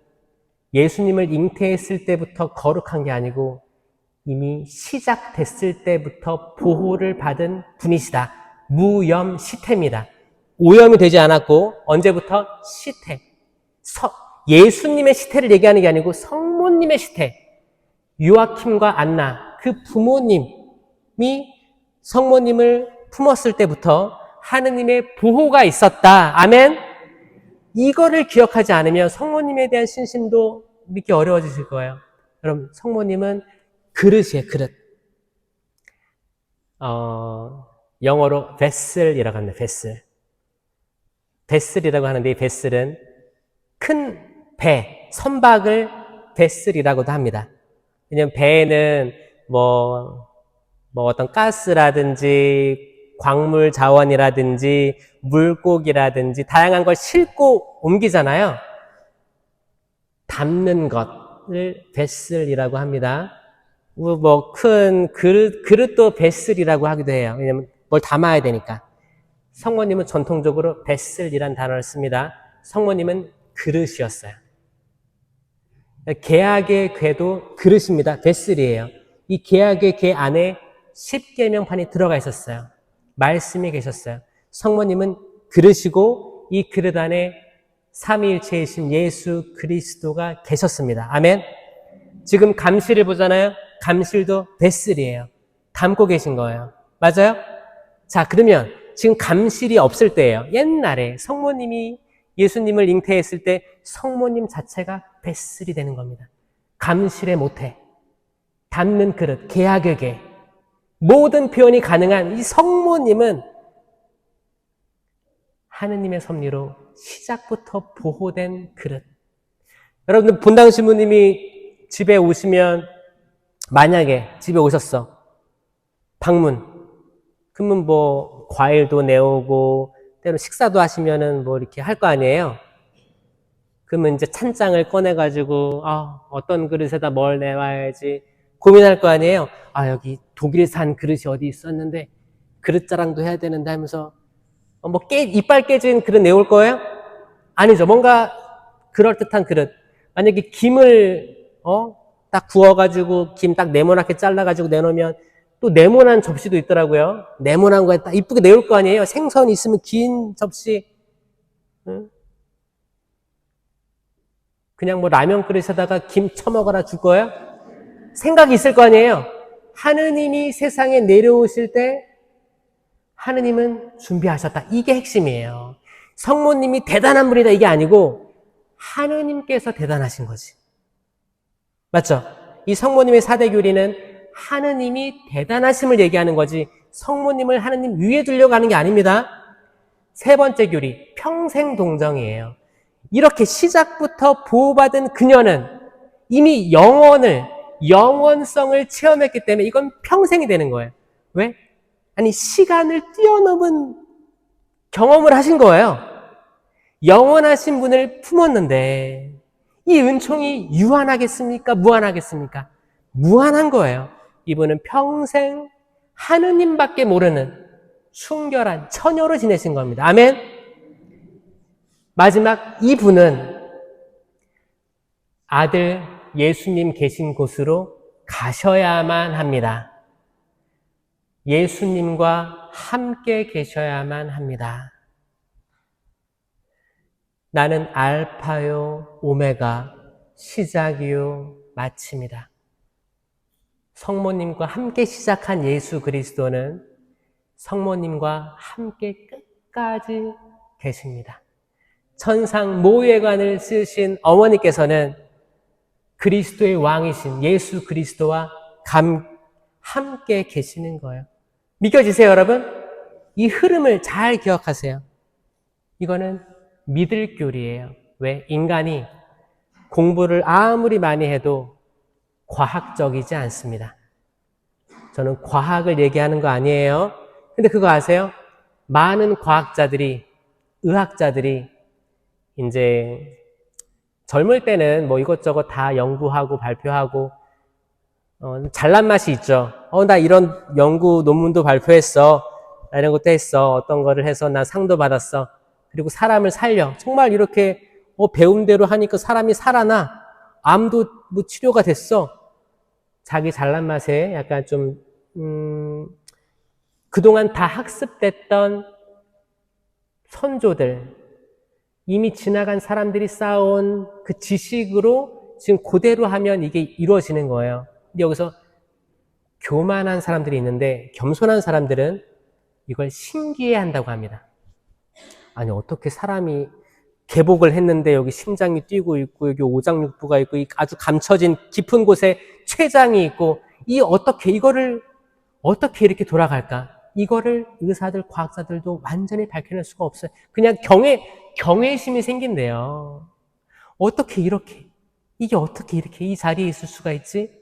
예수님을 잉태했을 때부터 거룩한 게 아니고 이미 시작됐을 때부터 보호를 받은 분이시다. 무염 시태입니다. 오염이 되지 않았고 언제부터? 시태. 예수님의 시태를 얘기하는 게 아니고 성모님의 시태. 요아킴과 안나, 그 부모님이 성모님을 품었을 때부터 하느님의 보호가 있었다. 아멘? 이거를 기억하지 않으면 성모님에 대한 신심도 믿기 어려워지실 거예요. 여러분, 성모님은 그릇이에요, 그릇. 영어로 vessel이라고 합니다, vessel. vessel이라고 하는데 이 vessel은 큰 배, 선박을 vessel이라고도 합니다. 왜냐면 배에는 어떤 가스라든지 광물 자원이라든지 물고기라든지 다양한 걸 싣고 옮기잖아요. 담는 것을 베슬이라고 합니다. 큰 그릇도 베슬이라고 하기도 해요. 왜냐면 뭘 담아야 되니까. 성모님은 전통적으로 베슬이란 단어를 씁니다. 성모님은 그릇이었어요. 계약의 궤도 그릇입니다. 베슬이에요. 이 계약의 궤 안에 십계명판이 들어가 있었어요. 말씀이 계셨어요. 성모님은 그릇이고 이 그릇 안에 삼위일체이신 예수 그리스도가 계셨습니다. 아멘. 지금 감실을 보잖아요. 감실도 베슬이에요. 담고 계신 거예요. 맞아요? 자, 그러면 지금 감실이 없을 때예요. 옛날에 성모님이 예수님을 잉태했을 때 성모님 자체가 베슬이 되는 겁니다. 감실의 모태, 담는 그릇, 계약의 궤, 모든 표현이 가능한 이 성모님은 하느님의 섭리로 시작부터 보호된 그릇. 여러분들 본당 신부님이 집에 오시면 만약에 집에 오셨어. 방문. 그러면 과일도 내오고 때로 식사도 하시면은 이렇게 할 거 아니에요. 그러면 이제 찬장을 꺼내가지고 어떤 그릇에다 뭘 내와야지 고민할 거 아니에요. 여기 독일산 그릇이 어디 있었는데 그릇 자랑도 해야 되는데 하면서 이빨 깨진 그릇 내올 거예요? 아니죠. 뭔가 그럴듯한 그릇. 만약에 김을 딱 구워가지고 김 딱 네모나게 잘라가지고 내놓으면 또 네모난 접시도 있더라고요. 네모난 거에 딱 이쁘게 내올 거 아니에요. 생선 있으면 긴 접시. 그냥 라면 그릇에다가 김 처먹어라 줄 거예요? 생각이 있을 거 아니에요. 하느님이 세상에 내려오실 때 하느님은 준비하셨다. 이게 핵심이에요. 성모님이 대단한 분이다 이게 아니고 하느님께서 대단하신 거지. 맞죠? 이 성모님의 4대 교리는 하느님이 대단하심을 얘기하는 거지 성모님을 하느님 위에 두려고 하는 게 아닙니다. 세 번째 교리, 평생 동정이에요. 이렇게 시작부터 보호받은 그녀는 이미 영원성을 체험했기 때문에 이건 평생이 되는 거예요. 왜? 아니, 시간을 뛰어넘은 경험을 하신 거예요. 영원하신 분을 품었는데 이 은총이 유한하겠습니까? 무한하겠습니까? 무한한 거예요. 이분은 평생 하느님밖에 모르는 순결한 처녀로 지내신 겁니다. 아멘? 마지막 이분은 아들 예수님 계신 곳으로 가셔야만 합니다. 예수님과 함께 계셔야만 합니다. 나는 알파요 오메가 시작이요 마침이다. 성모님과 함께 시작한 예수 그리스도는 성모님과 함께 끝까지 계십니다. 천상 모회관을 쓰신 어머니께서는 그리스도의 왕이신 예수 그리스도와 함께 계시는 거예요. 믿겨지세요, 여러분? 이 흐름을 잘 기억하세요. 이거는 믿을 교리예요. 왜? 인간이 공부를 아무리 많이 해도 과학적이지 않습니다. 저는 과학을 얘기하는 거 아니에요. 근데 그거 아세요? 많은 과학자들이, 의학자들이 이제 젊을 때는 뭐 이것저것 다 연구하고 발표하고 잘난 맛이 있죠. 나 이런 연구 논문도 발표했어. 나 이런 것도 했어. 어떤 거를 해서 나 상도 받았어. 그리고 사람을 살려. 정말 이렇게 배운 대로 하니까 사람이 살아나. 암도 뭐 치료가 됐어. 자기 잘난 맛에 약간 좀 그동안 다 학습됐던 선조들, 이미 지나간 사람들이 쌓아온 그 지식으로 지금 그대로 하면 이게 이루어지는 거예요. 근데 여기서 교만한 사람들이 있는데 겸손한 사람들은 이걸 신기해 한다고 합니다. 아니, 어떻게 사람이 개복을 했는데 여기 심장이 뛰고 있고 여기 오장육부가 있고 아주 감춰진 깊은 곳에 췌장이 있고 이거를 어떻게 이렇게 돌아갈까? 이거를 의사들, 과학자들도 완전히 밝혀낼 수가 없어요. 그냥 경외심이 생긴대요. 이게 어떻게 이렇게 이 자리에 있을 수가 있지?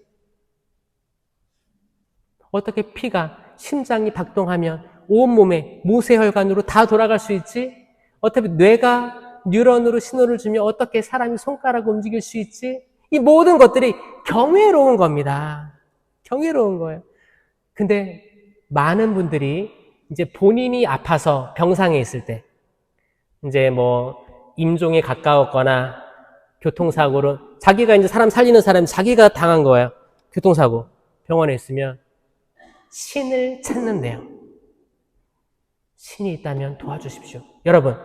어떻게 피가, 심장이 박동하면 온몸에 모세혈관으로 다 돌아갈 수 있지? 어떻게 뇌가 뉴런으로 신호를 주면 어떻게 사람이 손가락을 움직일 수 있지? 이 모든 것들이 경외로운 겁니다. 경외로운 거예요. 근데 많은 분들이 이제 본인이 아파서 병상에 있을 때, 이제 뭐 임종에 가까웠거나 교통사고로 자기가 이제 사람 살리는 사람 자기가 당한 거예요. 교통사고 병원에 있으면 신을 찾는데요. 신이 있다면 도와주십시오. 여러분,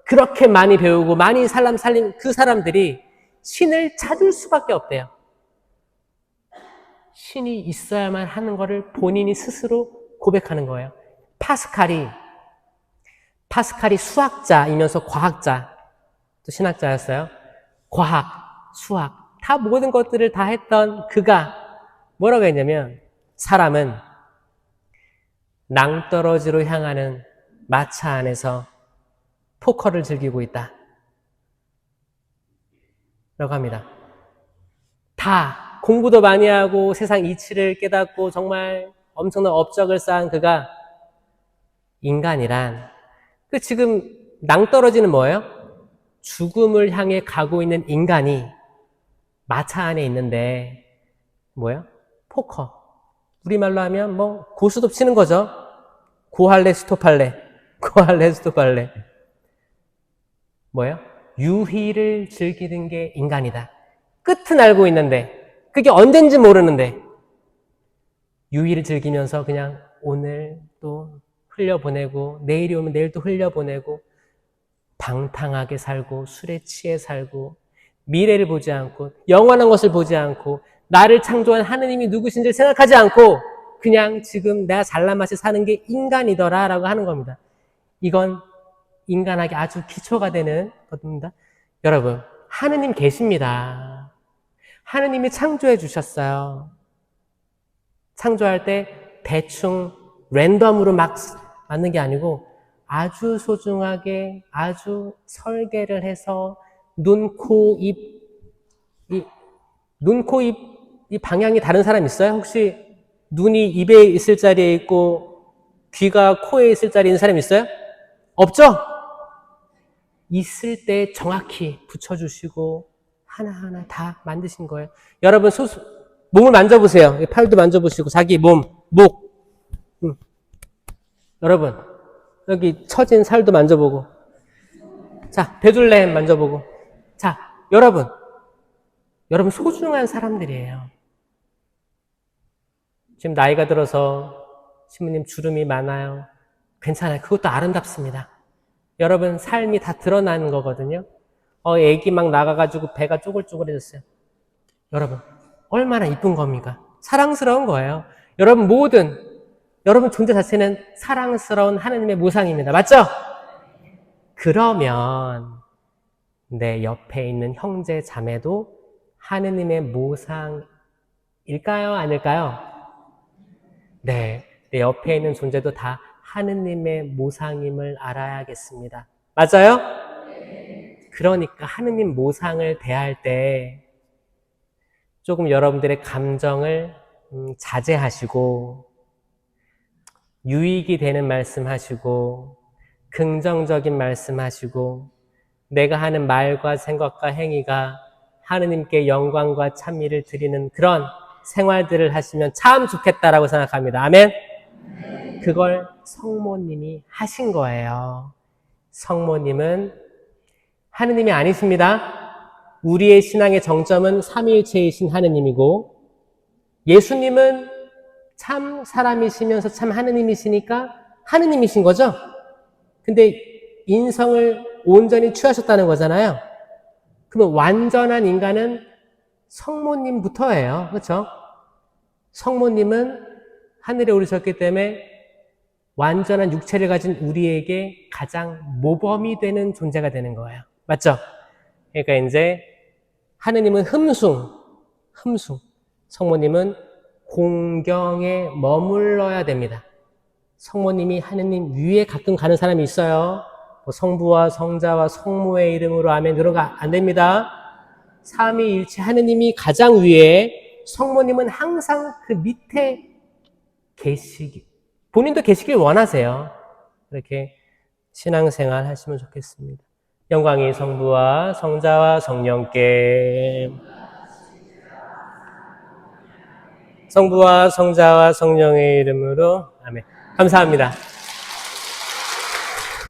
그렇게 많이 배우고 많이 사람 살린 그 사람들이 신을 찾을 수밖에 없대요. 신이 있어야만 하는 거를 본인이 스스로 고백하는 거예요. 파스칼이 수학자이면서 과학자, 또 신학자였어요. 과학, 수학, 다 모든 것들을 다 했던 그가 뭐라고 했냐면, 사람은 낭떠러지로 향하는 마차 안에서 포커를 즐기고 있다 라고 합니다. 다 공부도 많이 하고 세상 이치를 깨닫고 정말 엄청난 업적을 쌓은 그가 인간이란, 지금 낭떠러지는 뭐예요? 죽음을 향해 가고 있는 인간이 마차 안에 있는데 뭐예요? 포커. 우리말로 하면 뭐 고스톱 치는 거죠. 고할래 스톱할래. 뭐예요? 유희를 즐기는 게 인간이다. 끝은 알고 있는데 그게 언젠지 모르는데 유희를 즐기면서 그냥 오늘 또 흘려보내고 내일이 오면 내일 또 흘려보내고 방탕하게 살고 술에 취해 살고 미래를 보지 않고 영원한 것을 보지 않고 나를 창조한 하느님이 누구신지를 생각하지 않고 그냥 지금 내가 잘난 맛이 사는 게 인간이더라 라고 하는 겁니다. 이건 인간에게 아주 기초가 되는 것입니다. 여러분, 하느님 계십니다. 하느님이 창조해 주셨어요. 창조할 때 대충 랜덤으로 막 맞는 게 아니고 아주 소중하게 아주 설계를 해서 눈, 코, 입, 이 방향이 다른 사람 있어요? 혹시 눈이 입에 있을 자리에 있고 귀가 코에 있을 자리에 있는 사람 있어요? 없죠? 있을 때 정확히 붙여주시고 하나하나 다 만드신 거예요. 여러분 몸을 만져보세요. 팔도 만져보시고 자기 몸, 목. 여러분 여기 처진 살도 만져보고 자 배둘렘 만져보고 자 여러분 소중한 사람들이에요. 지금 나이가 들어서 신부님 주름이 많아요. 괜찮아요. 그것도 아름답습니다. 여러분 삶이 다 드러나는 거거든요. 애기 막 나가가지고 배가 쪼글쪼글해졌어요. 여러분 얼마나 이쁜 겁니까? 사랑스러운 거예요. 여러분 존재 자체는 사랑스러운 하느님의 모상입니다. 맞죠? 그러면 내 옆에 있는 형제 자매도 하느님의 모상일까요? 아닐까요? 네, 내 옆에 있는 존재도 다 하느님의 모상임을 알아야겠습니다. 맞아요? 그러니까 하느님 모상을 대할 때 조금 여러분들의 감정을 자제하시고 유익이 되는 말씀하시고 긍정적인 말씀하시고 내가 하는 말과 생각과 행위가 하느님께 영광과 찬미를 드리는 그런 생활들을 하시면 참 좋겠다라고 생각합니다. 아멘? 그걸 성모님이 하신 거예요. 성모님은 하느님이 아니십니다. 우리의 신앙의 정점은 삼위일체이신 하느님이고 예수님은 참 사람이시면서 참 하느님이시니까 하느님이신 거죠. 근데 인성을 온전히 취하셨다는 거잖아요. 그러면 완전한 인간은 성모님부터예요. 그렇죠? 성모님은 하늘에 오르셨기 때문에 완전한 육체를 가진 우리에게 가장 모범이 되는 존재가 되는 거예요. 맞죠? 그러니까 이제 하느님은 흠숭, 성모님은 공경에 머물러야 됩니다. 성모님이 하느님 위에 가끔 가는 사람이 있어요. 성부와 성자와 성모의 이름으로 아멘 들어가 안 됩니다. 삼위일체 하느님이 가장 위에 성모님은 항상 그 밑에 본인도 계시길 원하세요. 이렇게 신앙생활 하시면 좋겠습니다. 영광이 성부와 성자와 성령께 성부와 성자와 성령의 이름으로 아멘. 감사합니다.